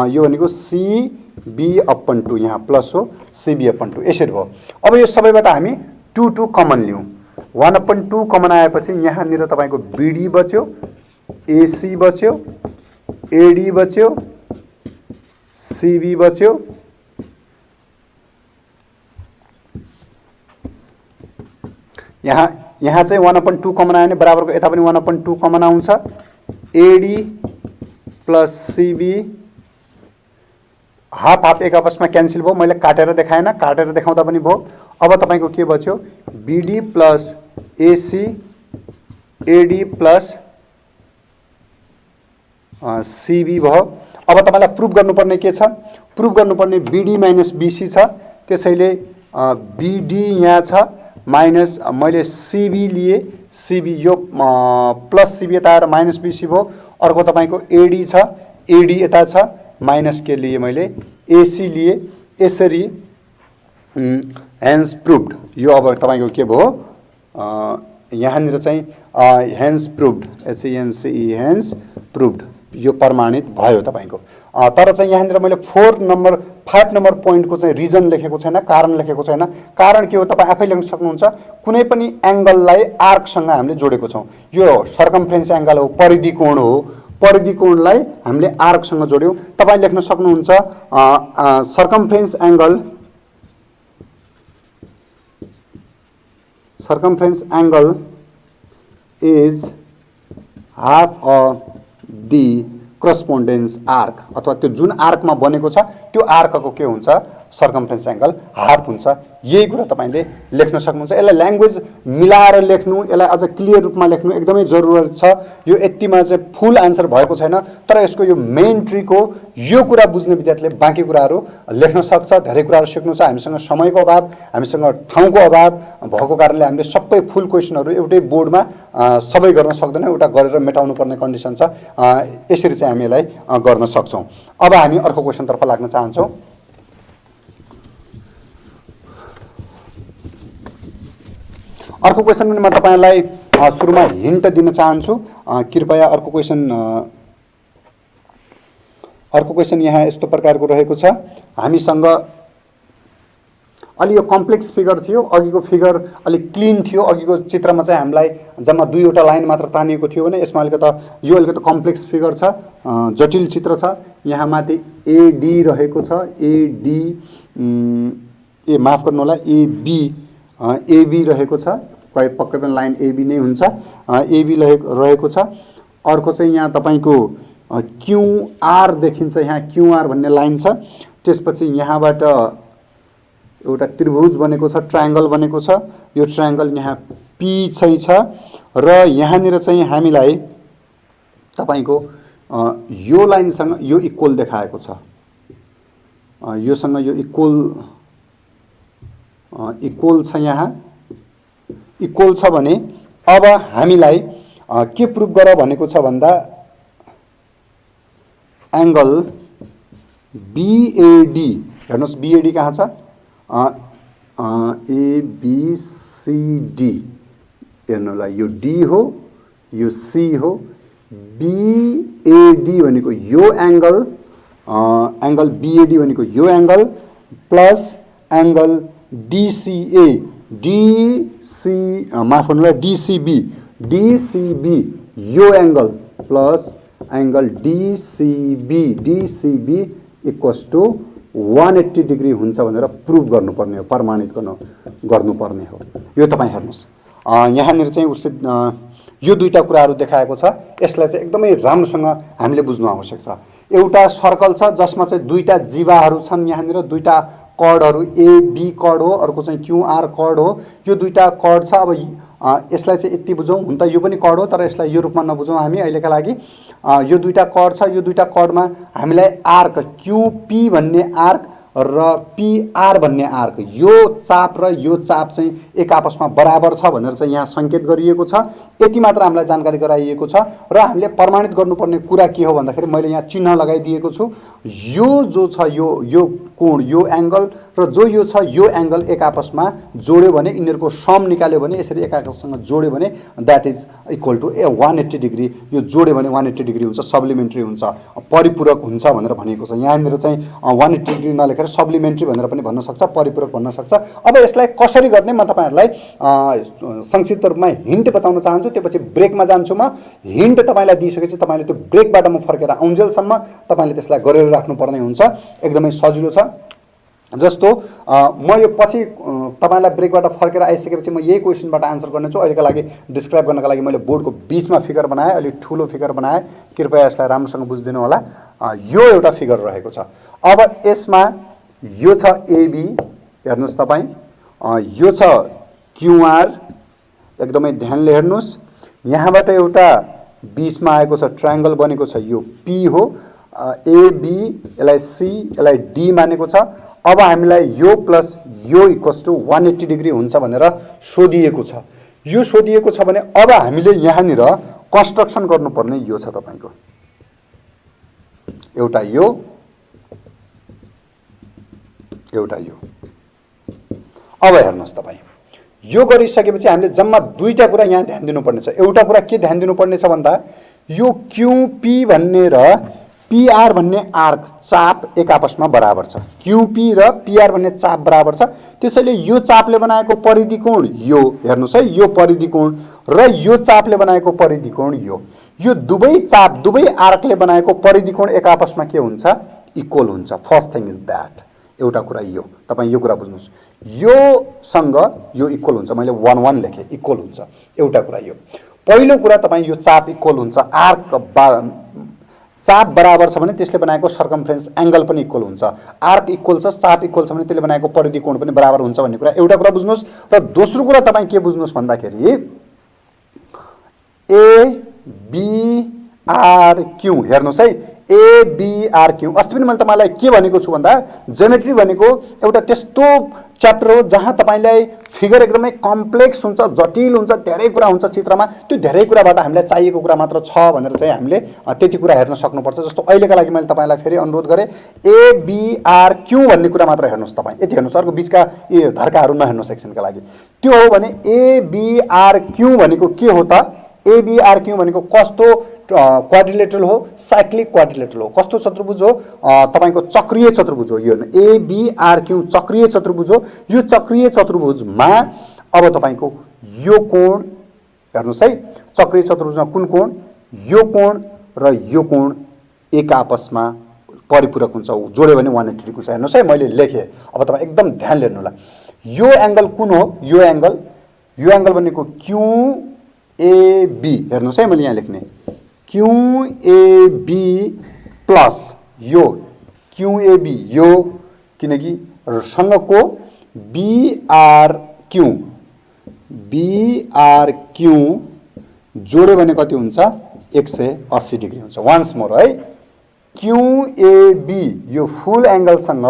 यो भनेको CB अपन 2 यहाँ प्लस हो CB अपन 2 यसरी भयो। अब यो सबैबाट हामी 2 कमन लियौं। 1/2 कमन आएपछि यहाँनिर तपाईको BD बच्यो, AC बच्यो, AD बच्यो, CB बच्यो। यहाँ चाहिँ 1/2 कमन आयो भने बराबरको यता पनि 1/2 कमन आउँछ। AD प्लस सिबी हाफ हाफ एक आपसमा क्यान्सल भयो। मैले काटेर देखाएन, काटेर देखाउँदा पनि भयो। अब तपाईँको के बच्यो, BD plus AC AD plus CB भयो। अब तपाईँलाई प्रुफ गर्नुपर्ने के छ, प्रुफ गर्नुपर्ने बिडी माइनस बिसी छ, त्यसैले बिडी यहाँ छ माइनस मैले सिबी लिए, सिबी यो प्लस सिबी यता आएर माइनस बिसी भयो। अर्को तपाईँको एडी छ, एडी यता छ माइनस के लिए मैले एसी लिए। यसरी हेन्स प्रुभड, यो अब तपाईँको के भयो यहाँनिर चाहिँ हेन्स प्रुभड, एचएनसीई हेन्स प्रुभड, यो प्रमाणित भयो तपाईँको। तर चाहिँ यहाँनिर मैले 5 नम्बर पोइन्टको चाहिँ रिजन लेखेको छैन, कारण लेखेको छैन। कारण के हो तपाईँ आफै लेख्न सक्नुहुन्छ। कुनै पनि एङ्गललाई आर्कसँग हामीले जोडेको छौँ। यो सर्कमफ्रेन्स एङ्गल हो, परिधि कोण हो, परिधि कोणलाई हामीले आर्कसँग जोड्यौँ। तपाईँ लेख्न सक्नुहुन्छ circumference angle is half of the correspondence arc, अथवा त्यो जुन आर्कमा बनेको छ त्यो आर्कको के हुन्छ, सर्कमफ्रेन्स एङ्गल हाफ हुन्छ। यही कुरा तपाईँले लेख्न सक्नुहुन्छ। यसलाई ल्याङ्ग्वेज मिलाएर लेख्नु, यसलाई अझ क्लियर रूपमा लेख्नु एकदमै जरुरी छ। यो यतिमा चाहिँ फुल आन्सर भएको छैन, तर यसको यो मेन ट्रिक हो। यो कुरा बुझ्ने विद्यार्थीले बाँकी कुराहरू लेख्न सक्छ, धेरै कुराहरू सिक्नु छ। हामीसँग समयको अभाव, हामीसँग ठाउँको अभाव भएको कारणले हामीले सबै फुल क्वेसनहरू एउटै बोर्डमा सबै गर्न सक्दैनौँ, एउटा गरेर मेटाउनु पर्ने कन्डिसन छ। यसरी चाहिँ हामी यसलाई गर्न सक्छौँ। अब हामी अर्को क्वेसनतर्फ लाग्न चाहन्छौँ। अर्को क्वेसन पनि म तपाईँलाई सुरुमा हिन्ट दिन चाहन्छु। कृपया अर्को क्वेसन यहाँ यस्तो प्रकारको रहेको छ। हामीसँग अलि यो कम्प्लेक्स फिगर थियो, अघिको फिगर अलिक क्लिन थियो। अघिको चित्रमा चाहिँ हामीलाई जम्मा 2वटा लाइन मात्र तानिएको थियो भने यसमा यो अलिकति कम्प्लेक्स फिगर छ, जटिल चित्र छ। यहाँ माथि एडी रहेको छ, माफ गर्नु होला, एबी रहेको छ, पक्कै पनि लाइन एबी नै हुन्छ, एबी रहेको छ। अर्को चाहिँ यहाँ तपाईँको क्युआर देखिन्छ, यहाँ क्युआर भन्ने लाइन छ। त्यसपछि यहाँबाट एउटा त्रिभुज बनेको छ, ट्रायङ्गल बनेको छ। यो ट्रायङ्गल यहाँ पी चाहिँ छ र यहाँनिर चाहिँ हामीलाई तपाईँको यो लाइनसँग यो इक्वल देखाएको छ, योसँग यो इक्वल छ, यहाँ इक्वल छ भने अब हामीलाई के प्रुफ गर भनेको छ भन्दा एङ्गल बीएडी, हेर्नुहोस् बीएडी कहाँ छ, एबीसीडी हेर्नुलाई, यो डी हो, यो सी हो। बीएडी भनेको यो एङ्गल, एङ्गल बीएडी भनेको यो एङ्गल प्लस एङ्गल डिसिए, माफ गर्नुलाई डिसिबी यो angle plus angle DCB equals to 180 degree हुन्छ भनेर प्रुभ गर्नुपर्ने हो, प्रमाणित गर्नुपर्ने हो। यो तपाईँ हेर्नुहोस्, यहाँनिर चाहिँ उसले यो दुईटा कुराहरू देखाएको छ। यसलाई चाहिँ एकदमै राम्रोसँग हामीले बुझ्नु आवश्यक छ। एउटा सर्कल छ जसमा चाहिँ दुईटा जीवाहरू छन्, यहाँनिर दुईटा कर्डहरू, एबी कर्ड हो, अर्को चाहिँ क्युआर कर्ड हो। यो दुईटा कर्ड छ। अब यसलाई चाहिँ यति बुझौँ, हुन त यो पनि कर्ड हो तर यसलाई यो रूपमा नबुझौँ हामी अहिलेका लागि। यो दुईटा कर्ड छ, यो दुईटा कर्डमा हामीलाई आर्क क्युपी भन्ने आर्क र पीआर भन्ने आर्क, यो चाप र यो चाप चाहिँ एक आपसमा बराबर छ भनेर चाहिँ यहाँ सङ्केत गरिएको छ। यति मात्र हामीलाई जानकारी गराइएको छ र हामीले प्रमाणित गर्नुपर्ने कुरा के हो भन्दाखेरि मैले यहाँ चिन्ह लगाइदिएको छु। यो जो छ यो कोण, यो एङ्गल र जो यो छ यो एङ्गल एक आपसमा जोड्यो भने, यिनीहरूको सम निकाल्यो भने, यसरी एक आपससँग जोड्यो भने that is equal to 180 degree. यो जोड्यो भने 180 डिग्री हुन्छ, सब्लिमेन्ट्री हुन्छ, परिपूरक हुन्छ भनेर भनेको छ। यहाँनिर चाहिँ 180 डिग्री नलेखेर सब्लिमेन्ट्री भनेर पनि भन्न सक्छ, परिपूरक भन्न सक्छ। अब यसलाई कसरी गर्ने म तपाईँहरूलाई संक्षिप्त रूपमा हिन्ट बताउन चाहन्छु, त्यसपछि ब्रेकमा जान्छु। म हिन्ट तपाईँलाई दिइसकेपछि तपाईँले त्यो ब्रेकबाट म फर्केर आउन्जेलसम्म तपाईँले त्यसलाई गरेर राख्नुपर्ने हुन्छ, एकदमै सजिलो छ। जस्तो म यो पछि तपाईलाई ब्रेकबाट फर्केर आइसकेपछि म यही क्वेसनबाट आन्सर गर्नेछु। अहिलेका लागि डिस्क्राइब गर्नका लागि मैले बोर्डको बीचमा फिगर बनाएँ, अलिक ठुलो फिगर बनाएँ, कृपया यसलाई राम्रोसँग बुझिदिनु होला। यो एउटा फिगर रहेको छ। अब यसमा यो छ एबी, हेर्नुहोस् तपाईँ, यो छ क्युआर, एकदमै ध्यानले हेर्नुहोस्। यहाँबाट एउटा बीचमा आएको छ ट्रायंगल बनेको छ, यो पी हो, एबी, यसलाई सी, यसलाई डी मानेको छ। अब हामीलाई यो प्लस यो इक्वल्स टु 180 डिग्री हुन्छ भनेर सोधिएको छ। यो सोधिएको छ भने अब हामीले यहाँनिर कन्स्ट्रक्सन गर्नुपर्ने यो छ तपाईको, एउटा यो, एउटा यो। अब हेर्नुहोस् तपाईँ, यो गरिसकेपछि हामीले जम्मा दुईटा कुरा यहाँ ध्यान दिनुपर्ने छ। एउटा कुरा के ध्यान दिनुपर्ने छ भन्दा यो क्यूपी भन्ने र पीआर भन्ने आर्क चाप एक आपसमा बराबर छ। क्यूपी र पीआर भन्ने चाप बराबर छ, त्यसैले यो चापले बनाएको परिधि कोण यो, हेर्नुहोस् है, यो परिधि कोण र यो चापले बनाएको परिधि कोण यो दुवै चाप दुवै आर्कले बनाएको परिधि कोण एक आपसमा के हुन्छ, इक्वल हुन्छ। फर्स्ट थिङ इज दैट, एउटा कुरा यो, तपाईँ यो कुरा बुझ्नुहोस्, योसँग यो इक्वल हुन्छ। मैले 1 1 लेखेँ, इक्वल हुन्छ, एउटा कुरा यो। पहिलो कुरा तपाईँ यो चाप इक्वल हुन्छ, चाप बराबर छ भने त्यसले बनाएको सर्कमफ्रेन्स एंगल पनि इक्वल हुन्छ। आर्क इक्वल छ, चाप इक्वल छ भने त्यसले बनाएको परिधि कोण पनि बराबर हुन्छ भन्ने कुरा एउटा कुरा बुझ्नुहोस्। र दोस्रो कुरा तपाईँ के बुझ्नुहोस् भन्दाखेरि ए बी आर क्यू, हेर्नुहोस् है, ए बी आर क्यू। अस्ति पनि मैले तपाईँलाई के भनेको छु भन्दा ज्योमेट्री भनेको एउटा त्यस्तो च्याप्टर हो जहाँ तपाईँलाई फिगर एकदमै कम्प्लेक्स हुन्छ, जटिल हुन्छ, धेरै कुरा हुन्छ चित्रमा। त्यो धेरै कुराबाट हामीलाई चाहिएको कुरा मात्र छ भनेर चाहिँ हामीले त्यति कुरा हेर्न सक्नुपर्छ। जस्तो अहिलेका लागि मैले तपाईँलाई फेरि अनुरोध गरेँ, ए बी आर क्यू भन्ने कुरा मात्र हेर्नुहोस् तपाईँ, यति हेर्नुहोस्, अर्को बिचका यी धर्काहरू नहेर्नुहोस् एकछिनका लागि। त्यो हो भने ए बी आर क्यू भनेको के हो त, ए बी आर क्यू भनेको कस्तो क्वाड्रिलेटरल हो, साइक्लिक क्वाड्रिलेटरल हो। कस्तो चतुर्भुज हो, तपाईको चक्रीय चतुर्भुज हो। यो ए बी आर क्यू चक्रीय चतुर्भुज हो। यो चक्रीय चतुर्भुजमा अब तपाईको यो कोण हेर्नुहोस् है, चक्रीय चतुर्भुजमा कुन कोण, यो कोण र यो कोण एक आपसमा परिपूरक हुन्छ, जोड्यो भने 180 डिग्री हुन्छ। हेर्नुहोस् है, मैले लेखेँ, अब तपाईँ एकदम ध्यानले हेर्नु होला। यो एंगल कुन हो, यो एंगल भनेको क्यू ए बी, हेर्नुहोस् है, मैले यहाँ लेख्ने क्यू ए बी प्लस यो क्यू ए बी, यो किनकि सँगको बीआर क्यू जोड्यो भने कति हुन्छ, 180 डिग्री हुन्छ। वान्स मोर है, क्यू ए बी यो फुल एंगलसँग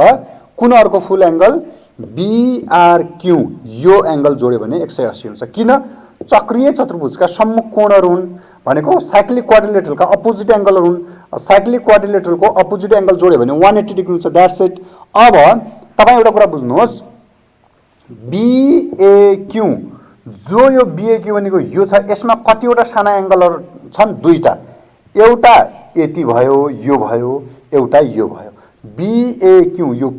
कुन अर्को फुल एंगल बीआर क्यू, यो एंगल जोड्यो भने 180 हुन्छ। किन, चक्रीय चतुर्भुजका सम्मुख कोणहरू हुन् भनेको साइक्लिक क्वाड्रिलेटरलका अपोजिट एंगलहरू हुन्। साइक्लिक क्वाड्रिलेटरलको अपोजिट एंगल जोड्यो भने 180 डिग्री हुन्छ। That's it. अब तपाईँ एउटा कुरा बुझ्नुहोस्, बीएक्यू, जो यो बीएक्यू भनेको यो छ, यसमा कतिवटा साना एंगलहरू छन्, दुईटा, एउटा यति भयो, यो भयो, एउटा यो भयो। बीएक्यू यो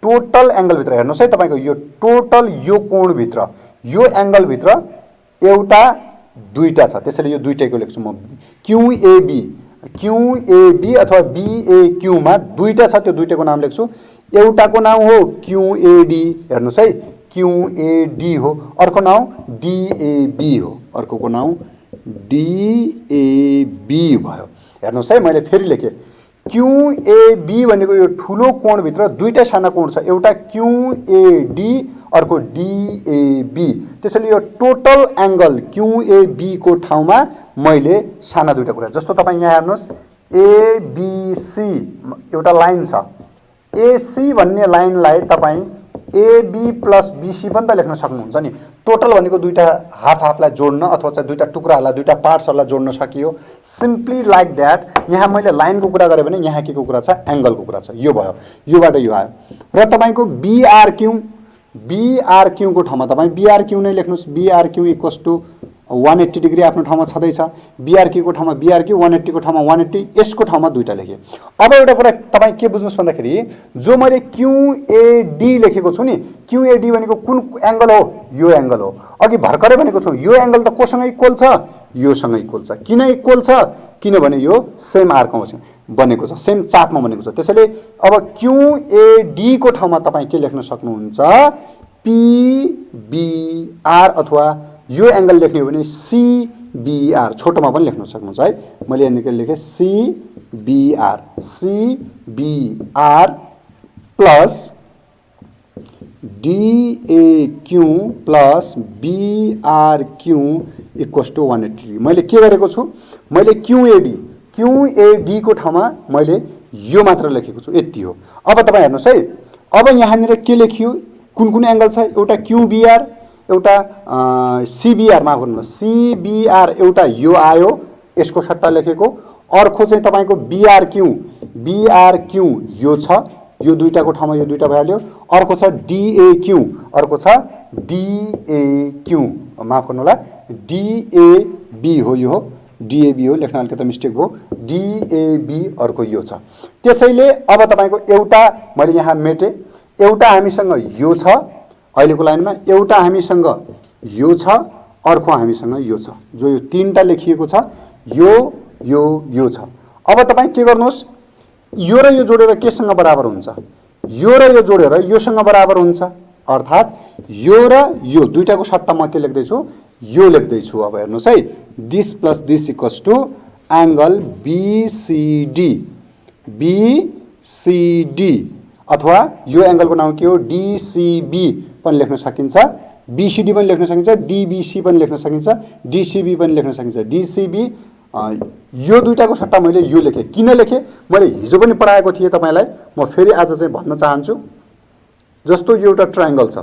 टोटल एंगल भित्र हेर्नुहोस् है, तपाईको यो टोटल यो कोण भित्र, यो एंगल भित्र एउटा दुईटा छ, त्यसैले यो दुईटैको लेख्छु म। क्यूएबी अथवा बीएक्यू मा दुईटा छ, त्यो दुईटैको नाम लेख्छु। एउटाको नाम हो क्यूएडी, हेर्नुहोस् है, क्यूएडी हो, अर्को नाम डीएबी हो, अर्कोको नाम डीएबी भयो। हेर्नुहोस् है, मैले फेरि लेखेँ, क्यूएबी भनेको यो ठुलो कोणभित्र दुईटा साना कोण छ, एउटा क्यूएडी, अर्को डीएबी। त्यसैले यो टोटल एंगल क्यूएबी को ठाउँमा मैले साना दुईटा कुरा, जस्तो तपाईँ यहाँ हेर्नुहोस्, एबीसी एउटा लाइन छ, एसी भन्ने लाइनलाई तपाईँ एबी प्लस बीसी पनि त लेख्न सक्नुहुन्छ नि। टोटल भनेको दुईटा हाफलाई जोड्न अथवा चाहिँ दुईटा टुक्राहरूलाई, दुईटा पार्ट्सहरूलाई जोड्न सकियो, सिम्पली लाइक दैट। यहाँ मैले लाइनको कुरा गरेँ भने यहाँ के को कुरा छ, एंगलको कुरा छ, यो भयो, योबाट यो आयो। र तपाईको बीआरक्यू को ठाउँमा तपाईँ बीआरक्यू नै लेख्नुहोस्, बीआरक्यू इक्वल्स टु 180 डिग्री आफ्नो ठाउँमा छँदैछ। बीआरक्यू को ठाउँमा बीआरक्यू, 180 को ठाउँमा 180, यसको ठाउँमा दुईटा लेखेँ। अब एउटा कुरा तपाईँ के बुझ्नुहोस् भन्दाखेरि, जो मैले क्यूएडी लेखेको छु नि, क्यूएडी भनेको कुन एंगल हो, यो एंगल हो। अघि भर्खरै भनेको छु, यो एंगल त कोसँग इक्वल छ, योसँग इक्वल छ। किन इक्वल छ, किनभने यो सेम आर्कमा बनेको छ, सेम चापमा बनेको छ। त्यसैले अब क्यूएडी को ठाउँमा तपाईँ के लेख्न सक्नुहुन्छ, PBR अथवा यो एंगल लेख्ने हो भने CBR छोटोमा पनि लेख्न सक्नुहुन्छ है। मैले यहाँ लेखेँ CBR plus DAQ plus BRQ equals to 180। मैले के गरेको छु, मैले QAD को ठाउँमा मैले यो मात्र लेखेको छु, यति हो। अब तपाईँ हेर्नुहोस् है, अब यहाँनिर के लेखियो, कुन कुन एंगल छ, एउटा QBR एउटा CBR, माफ गर्नुहोस् CBR एउटा यो आयो, यसको सट्टा लेखेको। अर्को चाहिँ तपाईको BRQ यो छ, यो दुईटाको ठाउँमा यो दुईटा भइहाल्यो। अर्को छ DAQ, माफ गर्नु होला DAB हो, यो हो DAB हो, लेख्न अलिकति मिस्टेक भयो, DAB अर्को यो छ। त्यसैले अब तपाईको एउटा मैले यहाँ मेटे, एउटा हामीसँग यो छ अहिलेको लाइनमा, एउटा हामीसँग यो छ, अर्को हामीसँग यो छ, जो यो तीनटा लेखिएको छ, यो छ। अब तपाईँ के गर्नुहोस्, यो र यो जोडेर केसँग बराबर हुन्छ, यो र यो जोडेर योसँग बराबर हुन्छ, अर्थात् यो र यो दुईटाको सट्टा म के लेख्दैछु, यो लेख्दैछु। अब हेर्नुहोस् है, this plus this equals to angle BCD अथवा यो एंगलको नाम के हो, DCB पनि लेख्न सकिन्छ, BCD पनि लेख्न सकिन्छ, DBC पनि लेख्न सकिन्छ, DCB पनि लेख्न सकिन्छ। DCB यो दुईटाको सट्टा मैले यो लेखेँ। किन लेखेँ, मैले हिजो पनि पढाएको थिएँ तपाईलाई, म फेरि आज चाहिँ भन्न चाहन्छु। जस्तो यो एउटा ट्रायंगल छ,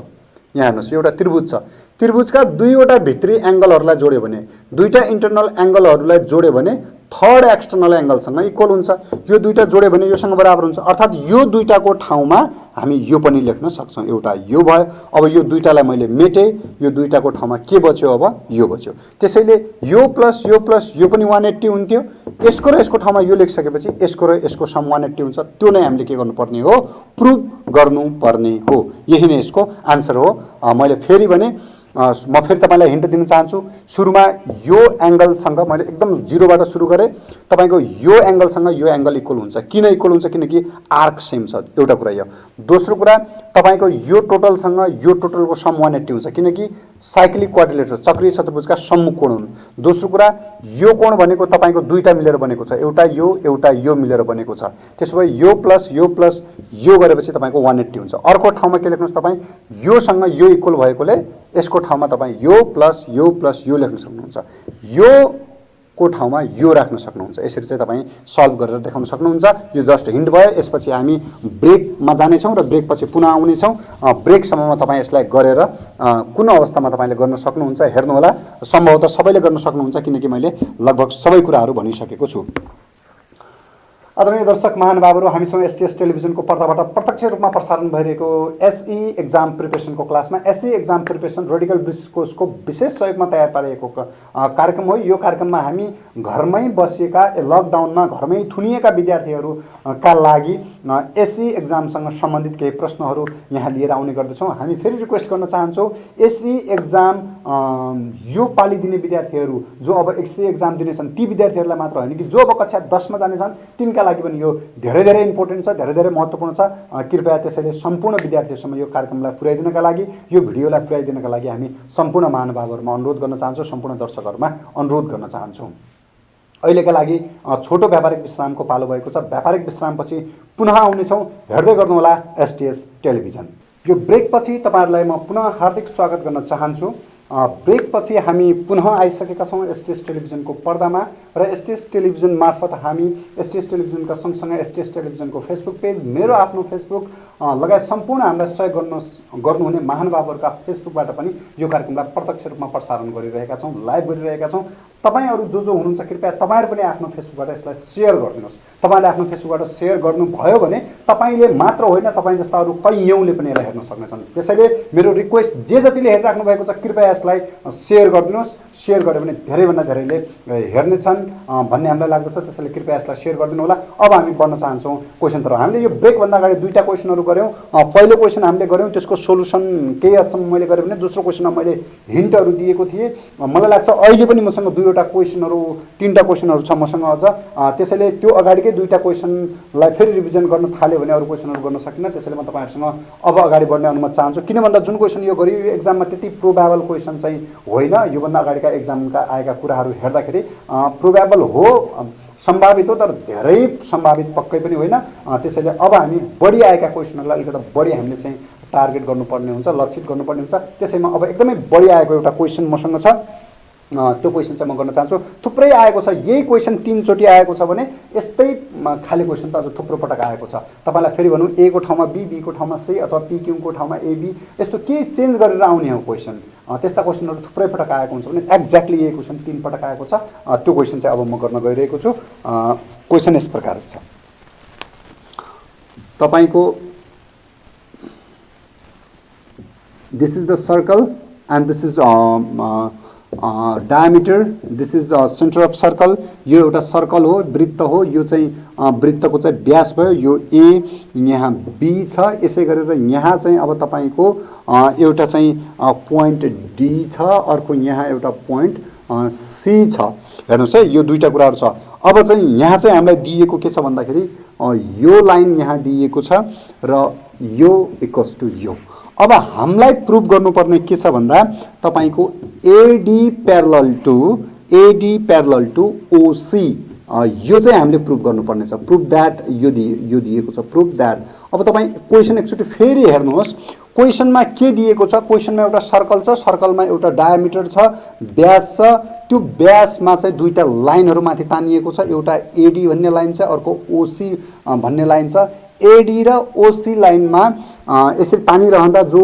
यहाँ हेर्नुहोस् एउटा त्रिभुज छ, त्रिभुजका दुईवटा भित्री एंगलहरूलाई जोड्यो भने, दुईटा इन्टरनल एंगलहरूलाई जोड्यो भने थर्ड एक्सटर्नल एंगलसँग इक्वल हुन्छ। यो दुईटा जोड्यो भने योसँग बराबर हुन्छ, अर्थात् यो दुईटाको ठाउँमा हामी यो पनि लेख्न सक्छौँ। एउटा यो भयो, अब यो दुईटालाई मैले मेटे, यो दुईटाको ठाउँमा के बच्यो, अब यो बच्यो। त्यसैले यो प्लस यो पनि 180 हुन्थ्यो, यसको र यसको ठाउँमा यो लेखिसकेपछि यसको र यसको सम 180 हुन्छ। त्यो नै हामीले के गर्नुपर्ने हो, प्रुभ गर्नुपर्ने हो। यही नै यसको आन्सर हो। मैले फेरि भने म फेरि तपाईलाई हिन्ट दिन चाहन्छु। सुरुमा यो एंगलसँग मैले एकदम जिरोबाट सुरु गरेँ, तपाईको यो एंगलसँग यो एंगल इक्वल हुन्छ। किन इक्वल हुन्छ, किनकि आर्क सेम छ, एउटा कुरा यो। दोस्रो कुरा, तपाईको यो टोटलसँग यो टोटलको सम 180 हुन्छ, किनकि साइक्लिक क्वाड्रिलेटरल चक्रीय चतुर्भुजका सम्मुख कोण हुन्। दोस्रो कुरा, यो कोण भनेको तपाईको दुईटा मिलेर बनेको छ, एउटा यो मिलेर बनेको छ। त्यसो भए यो प्लस यो गरेपछि तपाईको 180 हुन्छ। अर्को ठाउँमा के लेख्नुहोस्, तपाईँ योसँग यो इक्वल भएकोले यसको ठाउँमा तपाईँ यो प्लस यो लेख्न सक्नुहुन्छ, यो को ठाउँमा यो राख्न सक्नुहुन्छ। यसरी चाहिँ तपाईँ सल्भ गरेर देखाउन सक्नुहुन्छ। यो जस्ट हिन्ट भयो। यसपछि हामी ब्रेकमा जानेछौँ र ब्रेकपछि पुनः आउनेछौँ। ब्रेकसम्ममा तपाईँ यसलाई गरेर कुन अवस्थामा तपाईँले गर्न सक्नुहुन्छ हेर्नुहोला। सम्भवतः सबैले गर्न सक्नुहुन्छ, किनकि मैले लगभग सबै कुराहरू भनिसकेको छु। आदरणीय दर्शक महानुभावहरू, हामीसँग एसटीएस टेलिभिजनको पर्दाबाट प्रत्यक्ष रूपमा प्रसारण भइरहेको एसई एक्जाम प्रिपरेसनको क्लासमा एसई एक्जाम प्रिपरेसन रेडिकल ब्रिज कोर्सको विशेष सहयोगमा तयार पारिएको कार्यक्रम हो। यो कार्यक्रममा हामी घरमै बसिएका, लकडाउनमा घरमै थुनिएका विद्यार्थीहरूका लागि एसई एक्जामसँग सम्बन्धित केही प्रश्नहरू यहाँ लिएर आउने गर्दछौँ। हामी फेरि रिक्वेस्ट गर्न चाहन्छौँ, एसई एक्जाम यो पालि दिने विद्यार्थीहरू जो अब एसई एक्जाम दिनेछन् ती विद्यार्थीहरूलाई मात्र होइन कि जो अब कक्षा 10 मा जानेछन् तिनका लागि पनि यो धेरै इम्पोर्टेन्ट छ, धेरै महत्त्वपूर्ण छ। कृपया त्यसैले सम्पूर्ण विद्यार्थीहरूसम्म यो कार्यक्रमलाई पुर्याइदिनका लागि, यो भिडियोलाई पुर्याइदिनका लागि हामी सम्पूर्ण महानुभावहरूमा अनुरोध गर्न चाहन्छौँ, सम्पूर्ण दर्शकहरूमा अनुरोध गर्न चाहन्छौँ। अहिलेका लागि छोटो व्यापारिक विश्रामको पालो भएको छ। व्यापारिक विश्रामपछि पुनः आउनेछौँ। हेर्दै गर्नुहोला एसटीएस टेलिभिजन। यो ब्रेकपछि तपाईहरुलाई म पुनः हार्दिक स्वागत गर्न चाहन्छु। ब्रेकपछि हामी पुनः आइसकेका छौँ एसटीएस टेलिभिजनको पर्दामा र एसटीएस टेलिभिजन मार्फत हामी एसटीएस टेलिभिजनका सँगसँगै एसटीएस टेलिभिजनको फेसबुक पेज, मेरो आफ्नो फेसबुक लगायत सम्पूर्ण हामीलाई सहयोग गर्नुहुने महानुभावहरूका फेसबुकबाट पनि यो कार्यक्रमलाई प्रत्यक्ष रूपमा प्रसारण गरिरहेका छौँ, लाइभ गरिरहेका छौँ। तपाईहरु जो हुनुहुन्छ कृपया तपाईहरु पनि आफ्नो फेसबुकबाट यसलाई शेयर गरिदिनुहोस्। तपाईले आफ्नो फेसबुकबाट शेयर गर्नुभयो भने तपाईले मात्र होइन, तपाई जस्ता अरु कैयौंले पनि यसलाई हेर्न सक्नेछन्। त्यसैले मेरो रिक्वेस्ट, जे जतिले हेरिराख्नु भएको छ कृपया यसलाई शेयर गरिदिनुहोस्। शेयर गर्यो भने धेरैभन्दा धेरैले हेर्नेछन् भन्ने हामीलाई लाग्दछ। त्यसैले कृपया यसलाई शेयर गरिदिनु होला। अब हामी बढ्न चाहन्छौँ क्वेशनतिर। हामीले यो ब्रेक भन्दा अगाडि दुईटा क्वेशनहरु गर्यौं। पहिलो क्वेशन हामीले गर्यौं, त्यसको सोलुसन केही हदसम्म मैले गरे भने दोस्रो क्वेशनमा मैले हिन्टहरु दिएको थिए। मलाई लाग्छ अहिले पनि मसँग दुईवटा क्वेसनहरू तीनटा क्वेसनहरू छ मसँग अझ त्यसैले त्यो अगाडिकै दुईटा क्वेसनलाई फेरि रिभिजन गर्न थाल्यो भने अरू क्वेसनहरू गर्न सकिन्न त्यसैले म तपाईहरुसँग अब अगाडि बढ्ने अनुमति चाहन्छु किन भन्दा जुन क्वेसन यो गरियो यो एक्जाममा त्यति प्रोबेबल क्वेसन चाहिँ होइन यो भन्दा अगाडिका एक्जामका आएका कुराहरू हेर्दाखेरि प्रोबेबल हो सम्भावित हो तर धेरै सम्भावित पक्कै पनि होइन त्यसैले अब हामी बढी आएका क्वेसनहरूलाई अलिकति बढी हामीले चाहिँ टार्गेट गर्नुपर्ने हुन्छ लक्षित गर्नुपर्ने हुन्छ त्यसैमा अब एकदमै बढी आएको एउटा क्वेसन मसँग छ त्यो क्वेसन चाहिँ म गर्न चाहन्छु थुप्रै आएको छ यही क्वेसन 3 चोटि आएको छ भने यस्तै खाली क्वेसन त अझ थुप्रो पटक आएको छ तपाईलाई फेरि भनौं ए को ठाउँमा बी बी को ठाउँमा सी अथवा पी क्यू को ठाउँमा ए बी यस्तो के चेन्ज गरेर आउने हो क्वेसन त्यस्ता क्वेसनहरू थुप्रै पटक आएको हुन्छ भने एक्ज्याक्टली यही क्वेसन 3 पटक आएको छ त्यो क्वेसन चाहिँ अब म गर्न गइरहेको छु क्वेसन यस प्रकार छ तपाईको this is the circle and this is diameter this is center of circle यो एउटा सर्कल हो वृत्त हो यो चाहिँ वृत्तको चाहिँ व्यास भयो यो ए यहाँ बी छ यसै गरेर यहाँ चाहिँ अब तपाईको एउटा चाहिँ पोइन्ट डी छ अर्को यहाँ एउटा पोइन्ट सी छ हेर्नुस् है यो दुईटा कुराहरु छ अब चाहिँ यहाँ चाहिँ हामीलाई दिएको के छ भन्दाखेरि यो लाइन यहाँ दिएको छ र यो इक्वल्स टु यो अब हामीलाई प्रुभ गर्नुपर्ने के छ भन्दा तपाईको एडी प्यारलल टु ओसी यो चाहिँ हामीले प्रुभ गर्नुपर्ने छ प्रुभ दैट यो दिएको छ प्रुभ दैट अब तपाई क्वेशन एकचोटी फेरि हेर्नुहोस् क्वेशनमा के दिएको छ क्वेशनमा एउटा सर्कल छ सर्कलमा एउटा डायामिटर छ व्यास छ त्यो व्यासमा चाहिँ दुईटा लाइनहरु माथि तानिएको छ एउटा एडी भन्ने लाइन छ अर्को ओसी भन्ने लाइन छ एडी र ओसी लाइनमा यसरी तानिरहँदा जो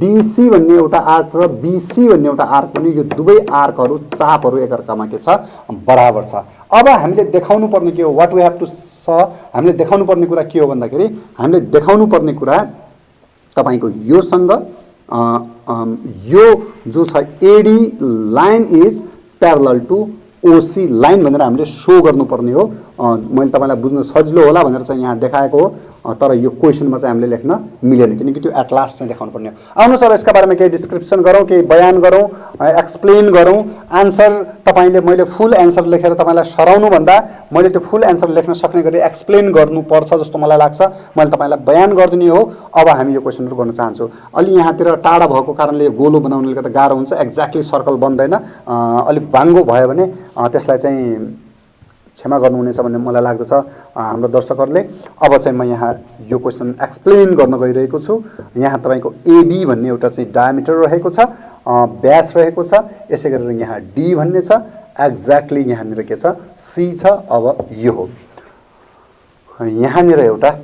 डीसी भन्ने एउटा आर्क र बीसी भन्ने एउटा आर्क पनि यो दुवै आर्कहरु चापहरु एकअर्कामा के छ बराबर छ अब हामीले देखाउनु पर्ने के हो व्हाट वी हैव टु हामीले देखाउनु पर्ने कुरा के हो भन्दाखेरि हामीले देखाउनु पर्ने कुरा तपाईको यो सँग यो जो छ AD line is parallel to OC line भनेर हामीले शो गर्नुपर्ने हो मैले तपाईलाई बुझ्न सजिलो होला भनेर चाहिँ यहाँ देखाएको हो तर यो क्वेशनमा चाहिँ हामीले लेख्न मिलेन किनकि त्यो एट लास्ट चाहिँ देखाउनु पर्ने हो आउनु सर यसका बारेमा केही डिस्क्रिप्सन गरौँ केही बयान गरौँ एक्सप्लेन गरौँ आन्सर तपाईले मैले फुल आन्सर लेखेर तपाईलाई सराउनु भन्दा मैले त्यो फुल आन्सर लेख्न सक्ने गरी एक्सप्लेन गर्नुपर्छ जस्तो मलाई लाग्छ मैले तपाईलाई बयान गर्दिने हो अब हामी यो क्वेशनहरु गर्न चाहन्छु अलि यहाँतिर टाढा भएको कारणले यो गोलो बनाउनले गर्दा गाह्रो हुन्छ एक्ज्याक्टली सर्कल बन्दैन अलि बाङ्गो भयो भने त्यसलाई चाहिँ क्षमा गर्नुहुनेछ भन्ने मलाई लाग्दछ हाम्रो दर्शकहरुले अब चाहिँ म यहाँ यो क्वेशन एक्सप्लेन गर्न गइरहेको छु यहाँ तपाईको एबी भन्ने एउटा चाहिँ डायामिटर रहेको छ व्यास रहेको छ यसै गरेर यहाँ डी भन्ने छ एक्ज्याक्टली यहाँनिर के छ सी छ अब यो हो यहाँनिर एउटा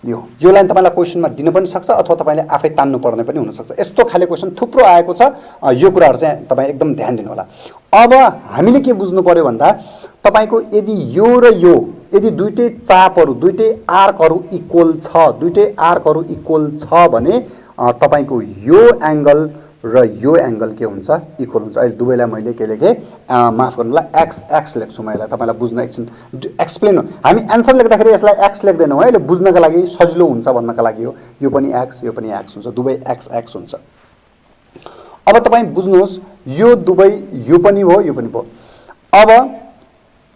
यो लाइन तपाईलाई क्वेशनमा दिन पनि सक्छ अथवा तपाईले आफै तान्नु पर्ने पनि हुन सक्छ यस्तो खाले क्वेशन थुप्रो आएको छ यो कुराहरु चाहिँ तपाई एकदम ध्यान दिनु होला अब हामीले के बुझ्नु पर्यो भन्दा तपाईको यदि यो र यो यदि दुईटै चापहरु दुईटै आर्कहरु इक्वल छ भने तपाईको यो एंगल र यो एंगल के हुन्छ इक्वल हुन्छ अहिले दुवैलाई मैले के लेखे माफ गर्नुलाई एक्स एक्स लेख्छु मैले तपाईलाई बुझ्न एकछिन एक्सप्लेन हामी आन्सर लेख्दाखेरि यसलाई एक्स लेख्दैनौ है यसले बुझ्नका लागि सजिलो हुन्छ भन्नका लागि हो यो पनि एक्स हुन्छ दुवै एक्स एक्स हुन्छ अब तपाई बुझ्नुहोस् यो दुवै यो पनि भयो अब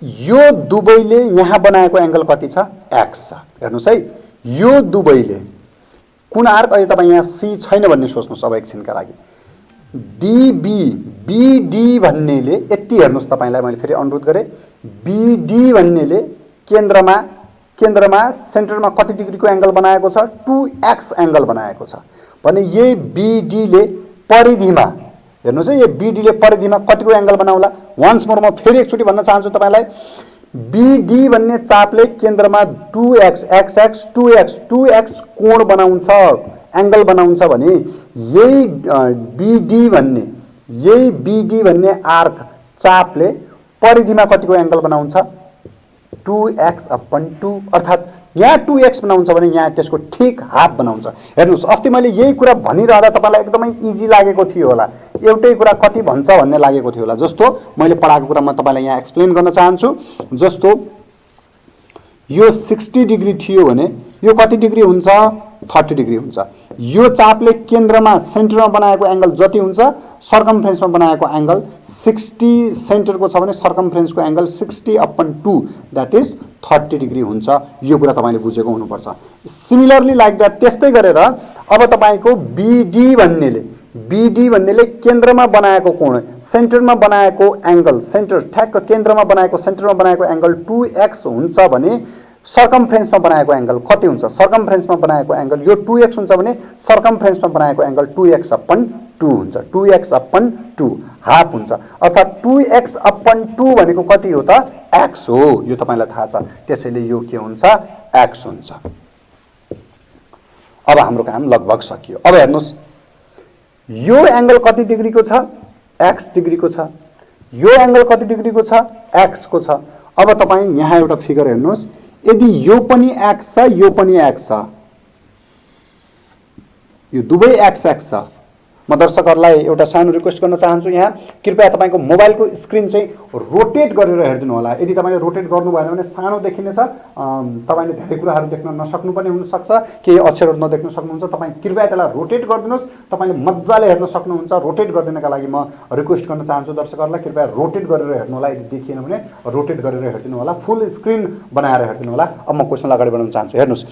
यो दुवैले यहाँ बनाएको एंगल कति छ एक्स छ हेर्नुस् है यो दुवैले कुन आर्क अहिले तपाई यहाँ सी छैन भन्ने सोच्नुस् अब एकछिनका लागि डीबी बीडी भन्नेले यति हेर्नुस् तपाईलाई मैले फेरि अनुरोध गरे बीडी भन्नेले केन्द्रमा सेन्टरमा कति डिग्रीको एंगल बनाएको छ 2x एंगल बनाएको छ भने यही बीडी ले परिधिमा हेर्नुस् है यो बीडी ले परिधिमा कतिको एंगल बनाउला वन्स मोर म फेरि एकचोटी भन्न चाहन्छु तपाईलाई बीडी भन्ने चापले केन्द्रमा 2x xx 2x कोण बनाउँछ एंगल बनाउँछ भने यही बीडी भन्ने आर्क चापले परिधिमा कतिको एंगल बनाउँछ 2x/2 अर्थात यहाँ 2x बनाउँछ भने यहाँ त्यसको ठीक हाफ बनाउँछ हेर्नुस् अस्ति मैले यही कुरा भनिरहँदा तपाईलाई एकदमै इजी लागेको थियो होला एउटै कुरा कति भन्छ भन्ने लागेको थियो होला जस्तो मैले पढाएको कुरा म तपाईलाई यहाँ एक्सप्लेन गर्न चाहन्छु जस्तो यो 60 डिग्री थियो भने यो कति डिग्री हुन्छ 30 डिग्री हुन्छ यो चापले केन्द्रमा सेन्टरमा बनाएको एंगल जति हुन्छ सर्कमफ्रेन्समा बनाएको एंगल 60 सेन्टरको छ भने सर्कमफ्रेन्सको एंगल 60/2 दैट इज 30 डिग्री हुन्छ। यो कुरा तपाईले बुझेको हुनुपर्छ। सिमिलरली लाइक दैट त्यस्तै गरेर अब तपाईको बीडी भन्नेले केन्द्रमा बनाएको कोण सेन्टरमा बनाएको एंगल सेन्टर ठ्याक्क केन्द्रमा बनाएको सेन्टरमा बनाएको एंगल 2x हुन्छ भने सर्कमफ्रेन्समा बनाएको एंगल कति हुन्छ? सर्कमफ्रेन्समा बनाएको एंगल यो 2x हुन्छ भने सर्कमफ्रेन्समा बनाएको एंगल 2x/2 हुन्छ। 2x/2 हाफ हुन्छ। अर्थात 2x/2 भनेको कति हो त? x हो। यो तपाईलाई थाहा छ। त्यसैले यो के हुन्छ? x हुन्छ। अब हाम्रो काम लगभग सकियो। अब हेर्नुस् यो एंगल कति डिग्रीको छ? x डिग्रीको छ। यो एंगल कति डिग्रीको छ? x को छ। अब तपाई यहाँ एउटा फिगर हेर्नुस्, यदि यो पनि x छ यो पनि x छ, यो दुवै x छ। म दर्शकहरुलाई एउटा सानो रिक्वेस्ट गर्न चाहन्छु, यहाँ कृपया तपाईको मोबाइलको स्क्रिन चाहिँ रोटेट गरेर हेर्दिनु होला। यदि तपाईले रोटेट गर्नु भएन भने सानो देखिनेछ, तपाईले धेरै कुराहरु देख्न नसक्नु पनि हुन सक्छ, केही अक्षरहरु नदेख्न सक्नुहुन्छ। तपाई कृपया त्यसलाई रोटेट गरिदिनुस्, तपाईले मज्जाले हेर्न सक्नुहुन्छ। रोटेट गर्दिनका लागि म रिक्वेस्ट गर्न चाहन्छु दर्शकहरुलाई कृपया रोटेट गरेर हेर्नु होला। यदि देखिएन भने रोटेट गरेर हेर्दिनु होला, फुल स्क्रिन बनाएर हेर्दिनु होला। अब म क्वेशन अगाडि बढाउन चाहन्छु। हेर्नुस्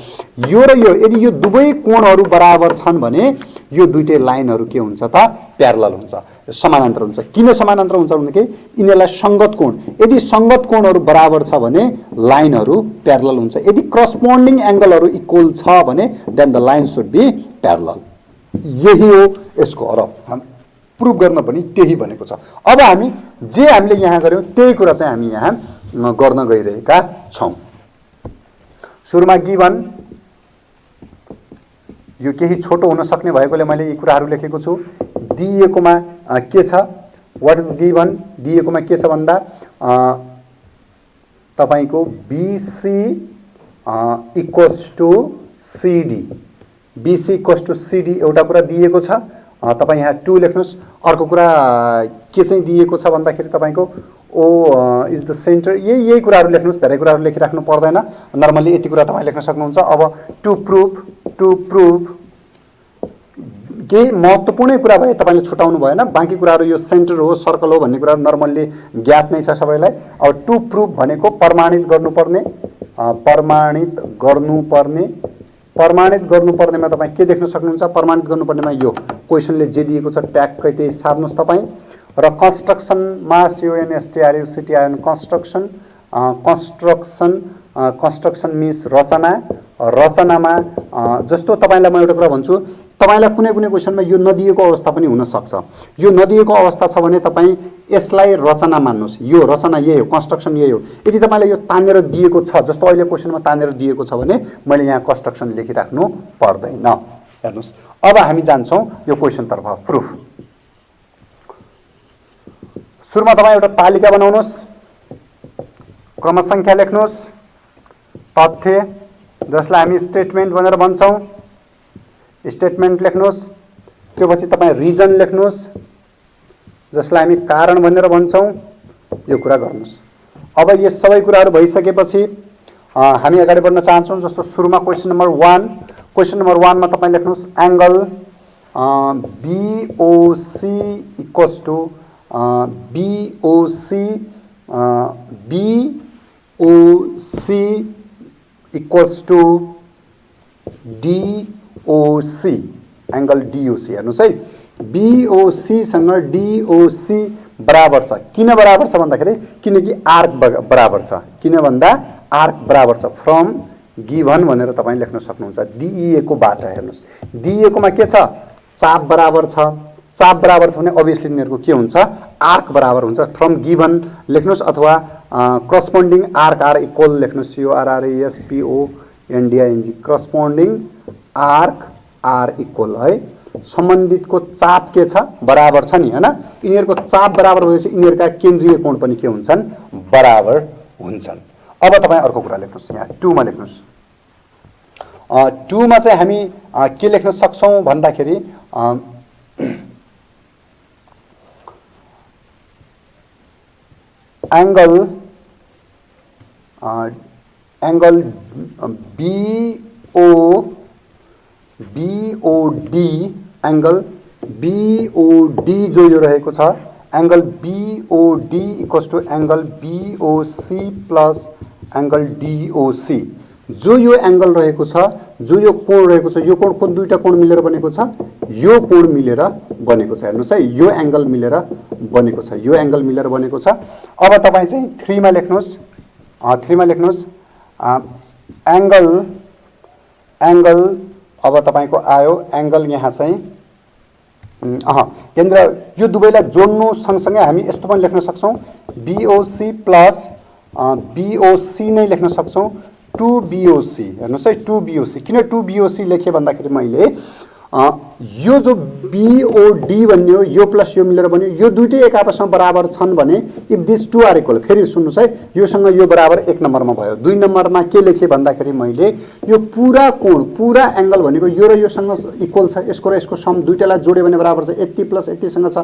यो र यो यदि यो दुवै कोणहरु बराबर छन् भने यो दुईटै लाइनहरु के हुन्छ त? प्यारलल हुन्छ, समानान्तर हुन्छ। किन समानान्तर हुन्छ भन्दाखेरि यिनीहरुलाई संगत कोण, यदि संगत कोणहरु बराबर छ भने लाइनहरु प्यारलल हुन्छ। यदि करस्पोन्डिङ एंगलहरु इक्वल छ भने then the line should be parallel. यही हो यसको अर्थ। हम प्रुभ गर्न पनि त्यही भनेको छ। अब हामीले यहाँ गर्यौं त्यही कुरा चाहिँ हामी यहाँ गर्न गइरहेका छौं। सुरुमा गिवन यो केही छोटो हुन सक्ने भएकोले मैले यी कुराहरु लेखेको छु। दिएकोमा के छ? What is given? दिएकोमा के छ भन्दा तपाईको BC = CD, BC = CD एउटा कुरा दिएको छ। तपाई यहाँ 2 लेख्नुस्। अर्को कुरा के चाहिँ दिएको छ भन्दाखेरि तपाईको O is the center। यही कुराहरु लेख्नुस्, धेरै कुराहरु लेखिराख्नु पर्दैन। नर्मली यति कुरा तपाई लेख्न सक्नुहुन्छ। अब टु प्रुभ केही महत्त्वपूर्ण कुरा भए तपाईले छुटाउनु भएन। बाँकी कुराहरु यो सेन्टर हो, सर्कल हो भन्ने कुरा नर्मली ज्ञात नै छ सबैलाई। अब टु प्रुभ भनेको प्रमाणित गर्नुपर्नेमा तपाई के देख्न सक्नुहुन्छ? प्रमाणित गर्नुपर्नेमा यो क्वेशनले जे दिएको छ ट्यागकै त्यही सार्नुस् तपाई। र कन्स्ट्रक्सनमा CONSTRUCTION कन्स्ट्रक्सन मिन्स रचनामा जस्तो तपाईलाई म एउटा कुरा भन्छु, तपाईलाई कुनै क्वेशनमा यो नदिएको अवस्था पनि हुन सक्छ। यो नदिएको अवस्था छ भने तपाई यसलाई रचना मान्नुस्। यो रचना यही हो, कन्स्ट्रक्सन यही हो। यदि तपाईलाई यो तानेर दिएको छ, जस्तो अहिले क्वेशनमा तानेर दिएको छ भने मैले यहाँ कन्स्ट्रक्सन लेखिराख्नु पर्दैन। हेर्नुस् अब हामी जान्छौं यो क्वेशन तर्फ। प्रुफ सुरुमा तपाई एउटा तालिका बनाउनुस्, क्रम संख्या लेख्नुस्, तथ्य जसलाई हामी स्टेटमेन्ट भनेर भन्छौं, स्टेटमेन्ट लेख्नुस्। त्यसपछि तपाई रिजन लेख्नुस् जसलाई हामी कारण भनेर भन्छौं। यो कुरा गर्नुस्। अब यो सबै कुराहरु भइसकेपछि हामी अगाडि बढ्न चाहन्छौं। जस्तो सुरुमा क्वेशन नम्बर 1, क्वेशन नम्बर 1 मा तपाई लेख्नुस् angle BOC equals to DOC, angle DOC। हेर्नुस् है, BOC सँग DOC बराबर छ। किन बराबर छ भन्दाखेरि किनकि आर्क बराबर छ। किन भन्दा आर्क बराबर छ। फ्रम गिवन भनेर तपाई लेख्न सक्नुहुन्छ दिएको बाट। हेर्नुस् दिएकोमा के छ? चाप बराबर छ। चाप बराबर छ भने अभियसली यिनीहरुको के हुन्छ? आर्क बराबर हुन्छ। फ्रम गिवन लेख्नुस् अथवा करस्पोन्डिङ आर्क आर इक्वल लेख्नुस्। CORRESPONDING corresponding arc are equal है। सम्बन्धितको चाप के छ? बराबर छ नि, हैन? यिनीहरुको चाप बराबर भएपछि यिनीहरुका केन्द्रीय कोण पनि के हुन्छन्? बराबर हुन्छन्। अब तपाई अर्को कुरा लेख्नुस्। यहाँ 2 मा लेख्नुस्। 2 मा चाहिँ हामी के लेख्न सक्छौं भन्दाखेरि एंगल BOD एंगल BOD जो यो रहेको छ angle BOD equals to angle BOC plus angle DOC जो यो एंगल रहेको छ जो यो कोण रहेको छ यो कोण दुईटा कोण मिलेर बनेको छ यो कोण मिलेर बनेको छ हेर्नुस् है यो एंगल मिलेर बनेको छ यो एंगल मिलेर बनेको छ अब तपाई चाहिँ 3 मा लेख्नुस् 3 मा लेख्नुस् एंगल अब तपाईको आयो एंगल यहाँ चाहिँ यहाँनिर यो दुवैलाई जोड्नु सँगसँगै हामी यस्तो पनि लेख्न सक्छौं BOC प्लस BOC नै लेख्न सक्छौं 2BOC हेर्नुस् है 2BOC किन 2BOC लेखे भन्दाखेरि मैले यो जो BOD भन्ने हो यो प्लस यो मिलेर बन्यो यो दुईटै एक आपसमा बराबर छन् भने if this two are equal फेरि सुन्नुस् है योसँग यो बराबर 1 नम्बरमा भयो 2 नम्बरमा के लेखे भन्दाखेरि मैले यो पूरा कोण पूरा एंगल भनेको यो र योसँग इक्वल छ यसको र यसको सम दुईटालाई जोड्यो भने बराबर छ यति प्लस यतिसँग छ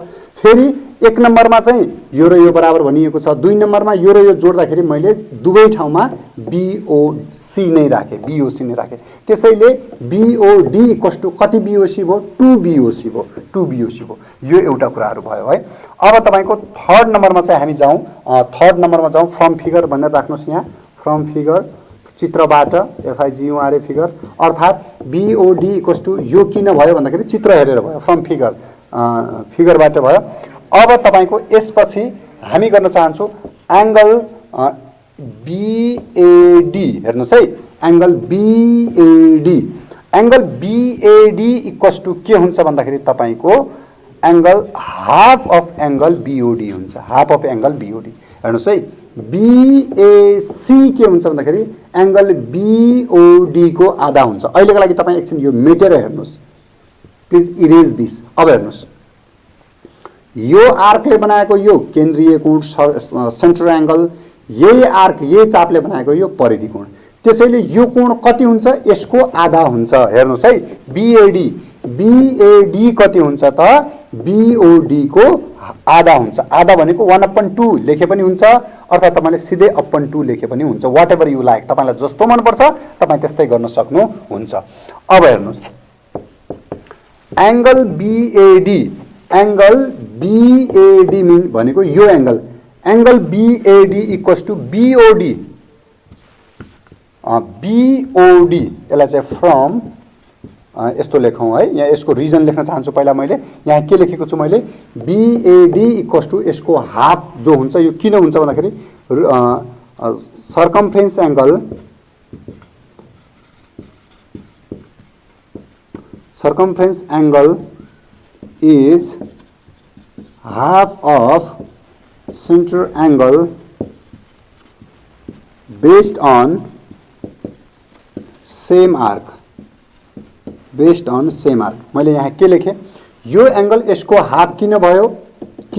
फेरि 1 नम्बरमा चाहिँ यो र यो बराबर भनिएको छ 2 नम्बरमा यो र यो जोड्दाखेरि मैले दुवै ठाउँमा BOC नै राखे BOC नै राखे त्यसैले BOD इक्वल्स टु कति BOC भयो 2BOC भयो 2BOC भयो यो एउटा कुराहरु भयो है अब तपाईको थर्ड नम्बरमा चाहिँ हामी जाउँ फ्रम फिगर भनेर राख्नुस् यहाँ फ्रम फिगर चित्रबाट FIGURA फिगर अर्थात BOD इक्वल्स टु यो किन भयो भन्दाखेरि चित्र हेरेर भयो फ्रम फिगर फिगरबाट भयो अब तपाईको यसपछि हामी गर्न चाहन्छौं एंगल BAD हेर्नुस् है एंगल BAD इक्वल्स टु के हुन्छ भन्दाखेरि तपाईको angle half of angle BOD हुन्छ हाफ अफ एंगल BOD हेर्नुस् है BAC के हुन्छ भन्दाखेरि एंगल BOD को आधा हुन्छ अहिलेको लागि तपाई एकछिन यो मेटेर हेर्नुस् प्लिज इरेज दिस अब हेर्नुस् यो आर्कले बनाएको यो केन्द्रीय कोण सेन्टर एंगल यही आर्क यही चापले बनाएको यो परिधि कोण त्यसैले यो कोण कति हुन्छ यसको आधा हुन्छ हेर्नुस् है BAD कति हुन्छ त BOD को आधा हुन्छ आधा भनेको 1/2 लेखे पनि हुन्छ अर्थात तपाईले सिधै 1/2 लेखे पनि हुन्छ व्हाटएभर यु लाइक तपाईलाई जस्तो मन पर्छ तपाई त्यस्तै गर्न सक्नु हुन्छ अब हेर्नुस् एंगल BAD मिन भनेको यो angle BAD equals to BOD यसलाई चाहिँ फ्रम यस्तो लेखौं है यहाँ यसको रिजन लेख्न चाहन्छु पहिला मैले यहाँ के लेखेको छु मैले BAD इक्वल्स टु यसको हाफ जो हुन्छ यो किन हुन्छ भन्दाखेरि circumference angle is half of centre angle based on same arc मैले यहाँ के लेखे यो एंगल यसको हाफ किन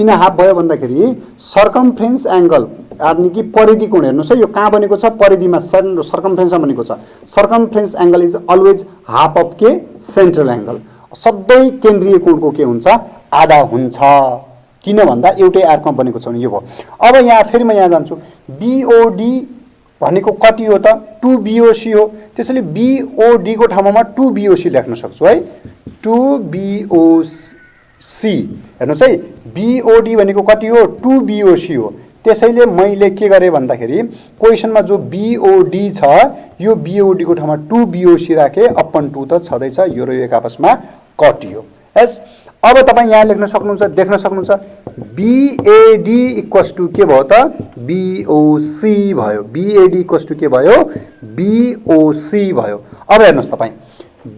हाफ भन्दाखेरि सर्कम्फरेन्स एंगल यानी कि परिधि कोण हेर्नुस् है यो कहाँ बनेको छ परिधिमा सर्कम्फरेन्समा बनेको छ circumference angle is always half of के सेन्ट्रल एंगल सधैं केन्द्रीय कोणको के हुन्छ आधा हुन्छ किन भन्दा एउटै आर्कमा बनेको छ भने यो भयो अब यहाँ फेरि म यहाँ जान्छु BOD भनेको कति हो त 2BOC हो त्यसैले BOD को ठाउँमा 2BOC लेख्न सक्छु है 2BOC हेर्नुस् है BOD भनेको कति हो 2BOC हो त्यसैले मैले के गरे भन्दाखेरि क्वेशनमा जो BOD छ यो BOD को ठाउँमा 2BOC राखे अपन 2 त छदै छ यो र यो एक आपसमा कटियो यस अब तपाई यहाँ लेख्न सक्नुहुन्छ देख्न सक्नुहुन्छ BAD इक्वल्स टु के भयो त BOC भयो BAD इक्वल्स टु के भयो BOC भयो अब हेर्नुस् तपाई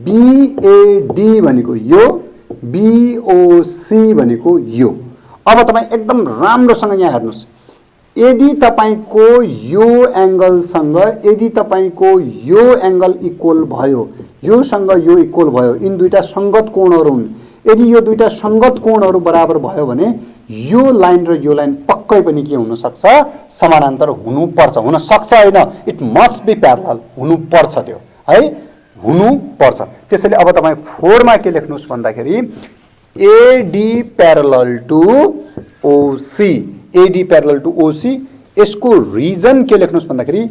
BAD भनेको यो BOC भनेको यो अब तपाई एकदम राम्रोसँग यहाँ हेर्नुस् यदि तपाईको यो एंगल सँग यदि तपाईको यो एंगल इक्वल भयो यो सँग यो इक्वल भयो इन दुईटा संगत कोणहरु हुन् यदि यो दुईटा संगत कोणहरु बराबर भयो भने यो लाइन र यो लाइन पक्कै पनि के हुन सक्छ समानान्तर हुनु पर्छ हुन सक्छ हैन इट मस्ट बी प्यारलल हुनु पर्छ त्यो है हुनु पर्छ त्यसैले अब तपाई 4 मा के लेख्नुस् भन्दाखेरि AD प्यारलल टु OC यसको रिजन के लेख्नुस् भन्दाखेरि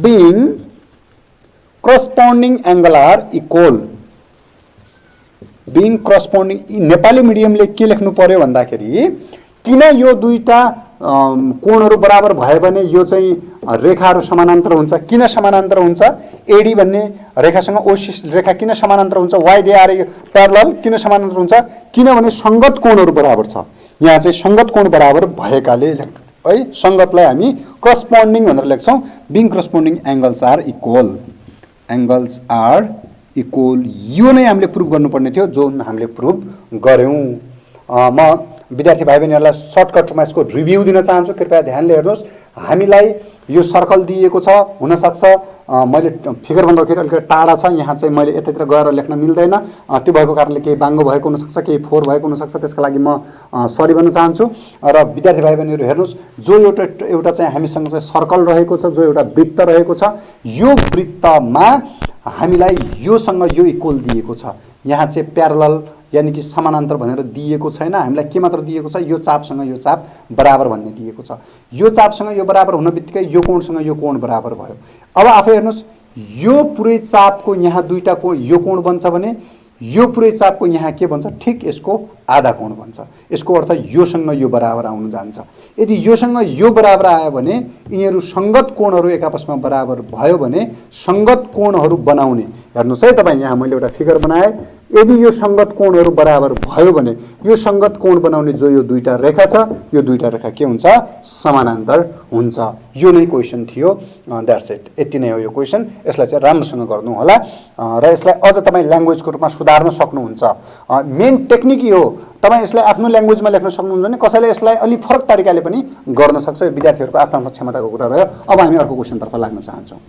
being corresponding angle are equal being corresponding Nepali मिडियमले के लेख्नु पर्यो भन्दाखेरि किन यो दुईटा कोणहरू बराबर भयो भने यो चाहिँ रेखाहरू समानान्तर हुन्छ, किन समानान्तर हुन्छ, एडी भन्ने रेखासँग ओसी रेखा किन समानान्तर हुन्छ, वाइ दे आर प्यारलल किन समानान्तर हुन्छ, किनभने सङ्गत कोणहरू बराबर छ। यहाँ चाहिँ सङ्गत कोण बराबर भएकाले है सङ्गतलाई हामी करस्पोन्डिङ भनेर लेख्छौँ। Being corresponding angles are equal, angles are equal, यो नै हामीले प्रुभ गर्नुपर्ने थियो जुन हामीले प्रुभ गऱ्यौँ। म विद्यार्थी भाइ बहिनीहरूलाई सर्टकटमा यसको रिभ्यू दिन चाहन्छु, कृपया ध्यानले हेर्नुहोस्। हामीलाई यो सर्कल दिएको छ, हुनसक्छ मैले फिगर भन्दाखेरि अलिकति टाढा छ, यहाँ चाहिँ मैले यतातिर गएर लेख्न मिल्दैन, त्यो भएको कारणले केही बाङ्गो भएको हुनसक्छ, केही फोहोर भएको हुनसक्छ, त्यसका लागि म सरी भन्न चाहन्छु। र विद्यार्थी भाइ बहिनीहरू हेर्नुहोस्, जो एउटा चाहिँ हामीसँग चाहिँ सर्कल रहेको छ, जो एउटा वृत्त रहेको छ, यो वृत्तमा हामीलाई योसँग यो इक्वल दिएको छ, यहाँ चाहिँ प्यारलल यानि कि समानान्तर भनेर दिएको छैन, हामीलाई के मात्र दिएको छ, यो चापसँग यो चाप बराबर भन्ने दिएको छ। यो चापसँग यो बराबर हुन बित्तिकै यो कोणसँग यो कोण बराबर भयो। अब आफै हेर्नुहोस्, यो पुरै चापको यहाँ दुईटा कोण यो कोण बन्छ भने यो पुरै चापको यहाँ के बन्छ, ठिक यसको आधा कोण बन्छ। यसको अर्थ योसँग यो बराबर आउन जान्छ। यदि योसँग यो बराबर आयो भने यिनीहरू सङ्गत कोणहरू एक आपसमा बराबर भयो भने सङ्गत कोणहरू बनाउने, हेर्नुहोस् है तपाईँ, यहाँ मैले एउटा फिगर बनाएँ, यदि यो सङ्गत कोणहरू बराबर भयो भने यो सङ्गत कोण बनाउने जो यो दुईटा रेखा छ, यो दुईटा रेखा के हुन्छ, समानान्तर हुन्छ। यो नै क्वेसन थियो, द्याट्स इट, यति नै हो यो क्वेसन। यसलाई चाहिँ राम्रोसँग गर्नु होला र यसलाई अझ तपाईँ ल्याङ्ग्वेजको रूपमा सुधार्न सक्नुहुन्छ। मेन टेक्निक यो हो, तपाईँ यसलाई आफ्नो ल्याङ्ग्वेजमा लेख्न सक्नुहुन्छ भने कसैले यसलाई अलिक फरक तरिकाले पनि गर्न सक्छ। यो विद्यार्थीहरूको आफ्नो आफ्नो क्षमताको कुरा रह्यो। अब हामी अर्को क्वेसनतर्फ लाग्न चाहन्छौँ।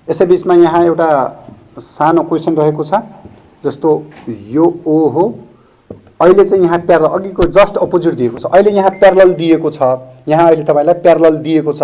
यसै बिचमा यहाँ एउटा सानो क्वेसन रहेको छ, जस्तो यो ओ हो, अहिले चाहिँ यहाँ प्यारलल, अघिको जस्ट अपोजिट दिएको छ, अहिले यहाँ प्यारलल दिएको छ, यहाँ अहिले तपाईँलाई प्यारलल दिएको छ,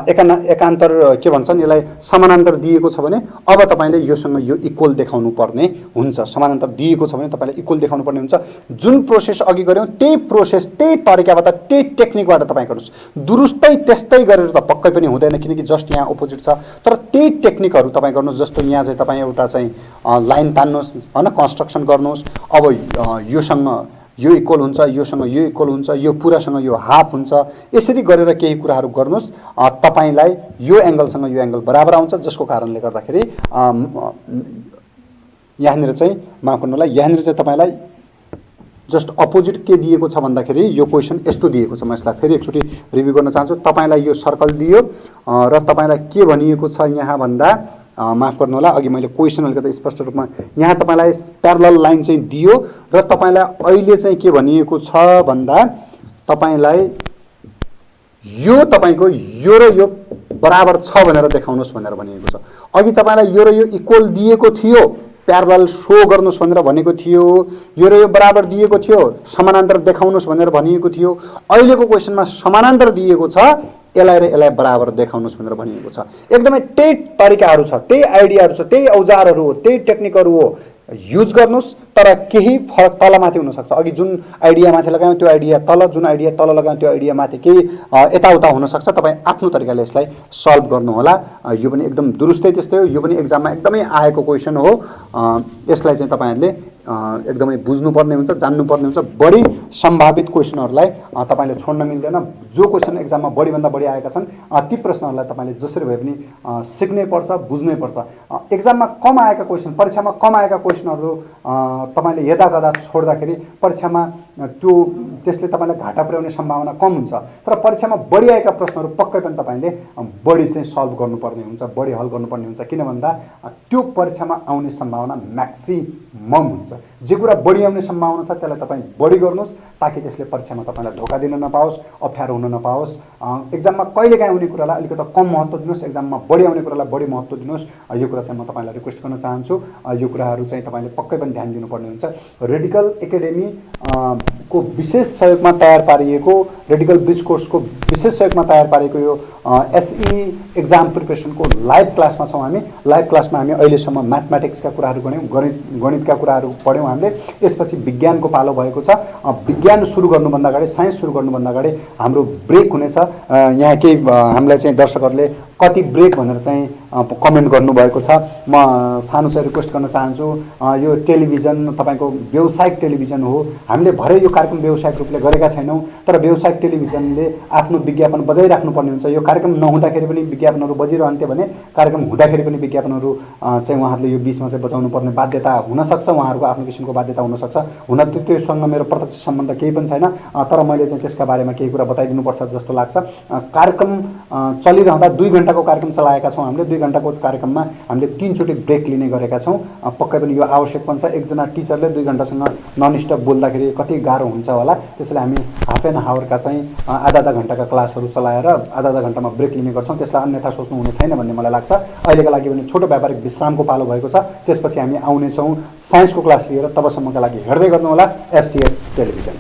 एकान्तर के भन्छन् यसलाई, समानान्तर दिएको छ भने अब तपाईँले योसँग यो इक्वल देखाउनु पर्ने हुन्छ। समानान्तर दिएको छ भने तपाईँले इक्वल देखाउनु पर्ने हुन्छ। जुन प्रोसेस अघि गऱ्यौँ त्यही प्रोसेस, त्यही तरिकाबाट, त्यही टेक्निकबाट तपाईँ गर्नुहोस्। दुरुस्तै त्यस्तै गरेर त पक्कै पनि हुँदैन, किनकि जस्ट यहाँ अपोजिट छ, तर त्यही टेक्निकहरू तपाईँ गर्नुहोस्। जस्तो यहाँ चाहिँ तपाईँ एउटा चाहिँ लाइन तान्नुहोस् होइन, कन्स्ट्रक्सन गर्नुहोस्। अब योसँग यो इक्वल हुन्छ, योसँग यो इक्वल हुन्छ, यो पुरासँग यो हाफ हुन्छ, यसरी गरेर केही कुराहरू गर्नुहोस्। तपाईँलाई यो एङ्गलसँग यो एङ्गल बराबर आउँछ, जसको कारणले गर्दाखेरि यहाँनिर चाहिँ माफ गर्नु होला, यहाँनिर चाहिँ तपाईँलाई जस्ट अपोजिट के दिएको छ भन्दाखेरि यो क्वेसन यस्तो दिएको छ। म यसलाई फेरि एकचोटि रिभ्यू गर्न चाहन्छु। तपाईँलाई यो सर्कल दियो र तपाईँलाई के भनिएको छ यहाँ भन्दा, माफ गर्नुहोला, अघि मैले क्वेसन अलिकति स्पष्ट रूपमा, यहाँ तपाईँलाई प्यारलल लाइन चाहिँ दियो र तपाईँलाई अहिले चाहिँ के भनिएको छ भन्दा, तपाईँलाई यो तपाईँको यो र यो बराबर छ भनेर देखाउनुहोस् भनेर भनिएको छ। अघि तपाईँलाई यो र यो इक्वल दिएको थियो, प्यारलल सो गर्नुहोस् भनेर भनेको थियो, यो र यो बराबर दिएको थियो, समानान्तर देखाउनुहोस् भनेर भनिएको थियो। अहिलेको क्वेसनमा समानान्तर दिएको छ, यसलाई र यसलाई बराबर देखाउनुहोस् भनेर भनिएको छ। एकदमै त्यही तरिकाहरू छ, त्यही आइडियाहरू छ, त्यही औजारहरू हो, त्यही टेक्निकहरू हो, युज गर्नुहोस्। तर केही फरक तलमाथि हुनसक्छ। अघि जुन आइडिया माथि लगायौँ त्यो आइडिया तल, जुन आइडिया तल लगायौँ त्यो आइडिया माथि केही यताउता हुनसक्छ। तपाईँ आफ्नो तरिकाले यसलाई सल्भ गर्नुहोला। यो पनि एकदम दुरुस्तै त्यस्तै हो, यो पनि एक्जाममा एकदमै आएको क्वेसन हो। यसलाई चाहिँ तपाईँहरूले एकदमै बुझ्नुपर्ने हुन्छ, जान्नुपर्ने हुन्छ। बढी सम्भावित क्वेसनहरूलाई तपाईँले छोड्न मिल्दैन। जो क्वेसन एक्जाममा बढीभन्दा बढी आएका छन् ती प्रश्नहरूलाई तपाईँले जसरी भए पनि सिक्नै पर्छ, बुझ्नै पर्छ। एक्जाममा कम आएका क्वेसन, परीक्षामा कम आएका क्वेसनहरू तपाईँले यदाकदा छोड्दाखेरि परीक्षामा त्यसले तपाईँलाई घाटा पुर्याउने सम्भावना कम हुन्छ। तर परीक्षामा बढी आएका प्रश्नहरू पक्कै पनि तपाईँले बढी चाहिँ सल्भ गर्नुपर्ने हुन्छ, बढी हल गर्नुपर्ने हुन्छ। किन भन्दा त्यो परीक्षामा आउने सम्भावना म्याक्सिमम हुन्छ। जे कुरा बढी आउने सम्भावना छ त्यसलाई तपाईँ बढी गर्नुहोस्, ताकि त्यसले परीक्षामा तपाईँलाई धोका दिन नपाओस्, अप्ठ्यारो हुन नपाओस्। एक्जाममा कहिलेकाहीँ आउने कुरालाई अलिकति कम महत्त्व दिनुहोस्, एक्जाममा बढी आउने कुरालाई बढी महत्त्व दिनुहोस्। यो कुरा चाहिँ म तपाईँलाई रिक्वेस्ट गर्न चाहन्छु। यो कुराहरू चाहिँ तपाईँले पक्कै पनि ध्यान दिनुपर्ने हुन्छ। रेडिकल एकाडेमी को विशेष सहयोगमा तयार पारिएको, रेडिकल ब्रिज कोर्सको विशेष सहयोगमा तयार पारेको यो एसई एक्जाम प्रिपरेसनको लाइभ क्लासमा छौँ हामी। लाइभ क्लासमा हामी अहिलेसम्म म्याथमेटिक्सका कुराहरू गऱ्यौँ, गणितका कुराहरू पढ्यौँ हामीले। यसपछि विज्ञानको पालो भएको छ। विज्ञान सुरु गर्नुभन्दा अगाडि, साइन्स सुरु गर्नुभन्दा अगाडि हाम्रो ब्रेक हुनेछ। यहाँ केही हामीलाई चाहिँ दर्शकहरूले कति ब्रेक भनेर चाहिँ कमेन्ट गर्नुभएको छ। म सानो चाहिँ रिक्वेस्ट गर्न चाहन्छु, यो टेलिभिजन तपाईँको व्यावसायिक टेलिभिजन हो। हामीले भरै यो कार्यक्रम व्यावसायिक रूपले गरेका छैनौँ, तर व्यावसायिक टेलिभिजनले आफ्नो विज्ञापन बजाइराख्नुपर्ने हुन्छ। यो कार्यक्रम नहुँदाखेरि पनि विज्ञापनहरू बजिरहन्थ्यो भने कार्यक्रम हुँदाखेरि पनि विज्ञापनहरू चाहिँ उहाँहरूले यो बिचमा चाहिँ बचाउनु पर्ने बाध्यता हुनसक्छ, उहाँहरूको आफ्नो किसिमको बाध्यता हुनसक्छ। हुन त त्योसँग मेरो प्रत्यक्ष सम्बन्ध केही पनि छैन, तर मैले चाहिँ त्यसका बारेमा केही कुरा बताइदिनुपर्छ जस्तो लाग्छ। कार्यक्रम चलिरहँदा 2 घण्टाको कार्यक्रम चलाएका छौँ हामीले। 2 घण्टाको कार्यक्रममा हामीले 3 चोटि ब्रेक लिने गरेका छौँ। पक्कै पनि यो आवश्यक पनि छ। एकजना टिचरले 2 घण्टासँग नन स्टप बोल्दाखेरि कति गाह्रो हुन्छ होला। त्यसैले हामी हाफ एन आवरका चाहिँ आधा घण्टाका क्लासहरू चलाएर आधा घण्टामा ब्रेक लिने गर्छौँ। त्यसलाई अन्यथा सोच्नु हुने छैन भन्ने मलाई लाग्छ। अहिलेका लागि पनि छोटो व्यापारिक विश्रामको पालो भएको छ। त्यसपछि हामी आउनेछौँ साइन्सको क्लास लिएर। तबसम्मका लागि हेर्दै गर्नुहोला एसटिएस टेलिभिजन।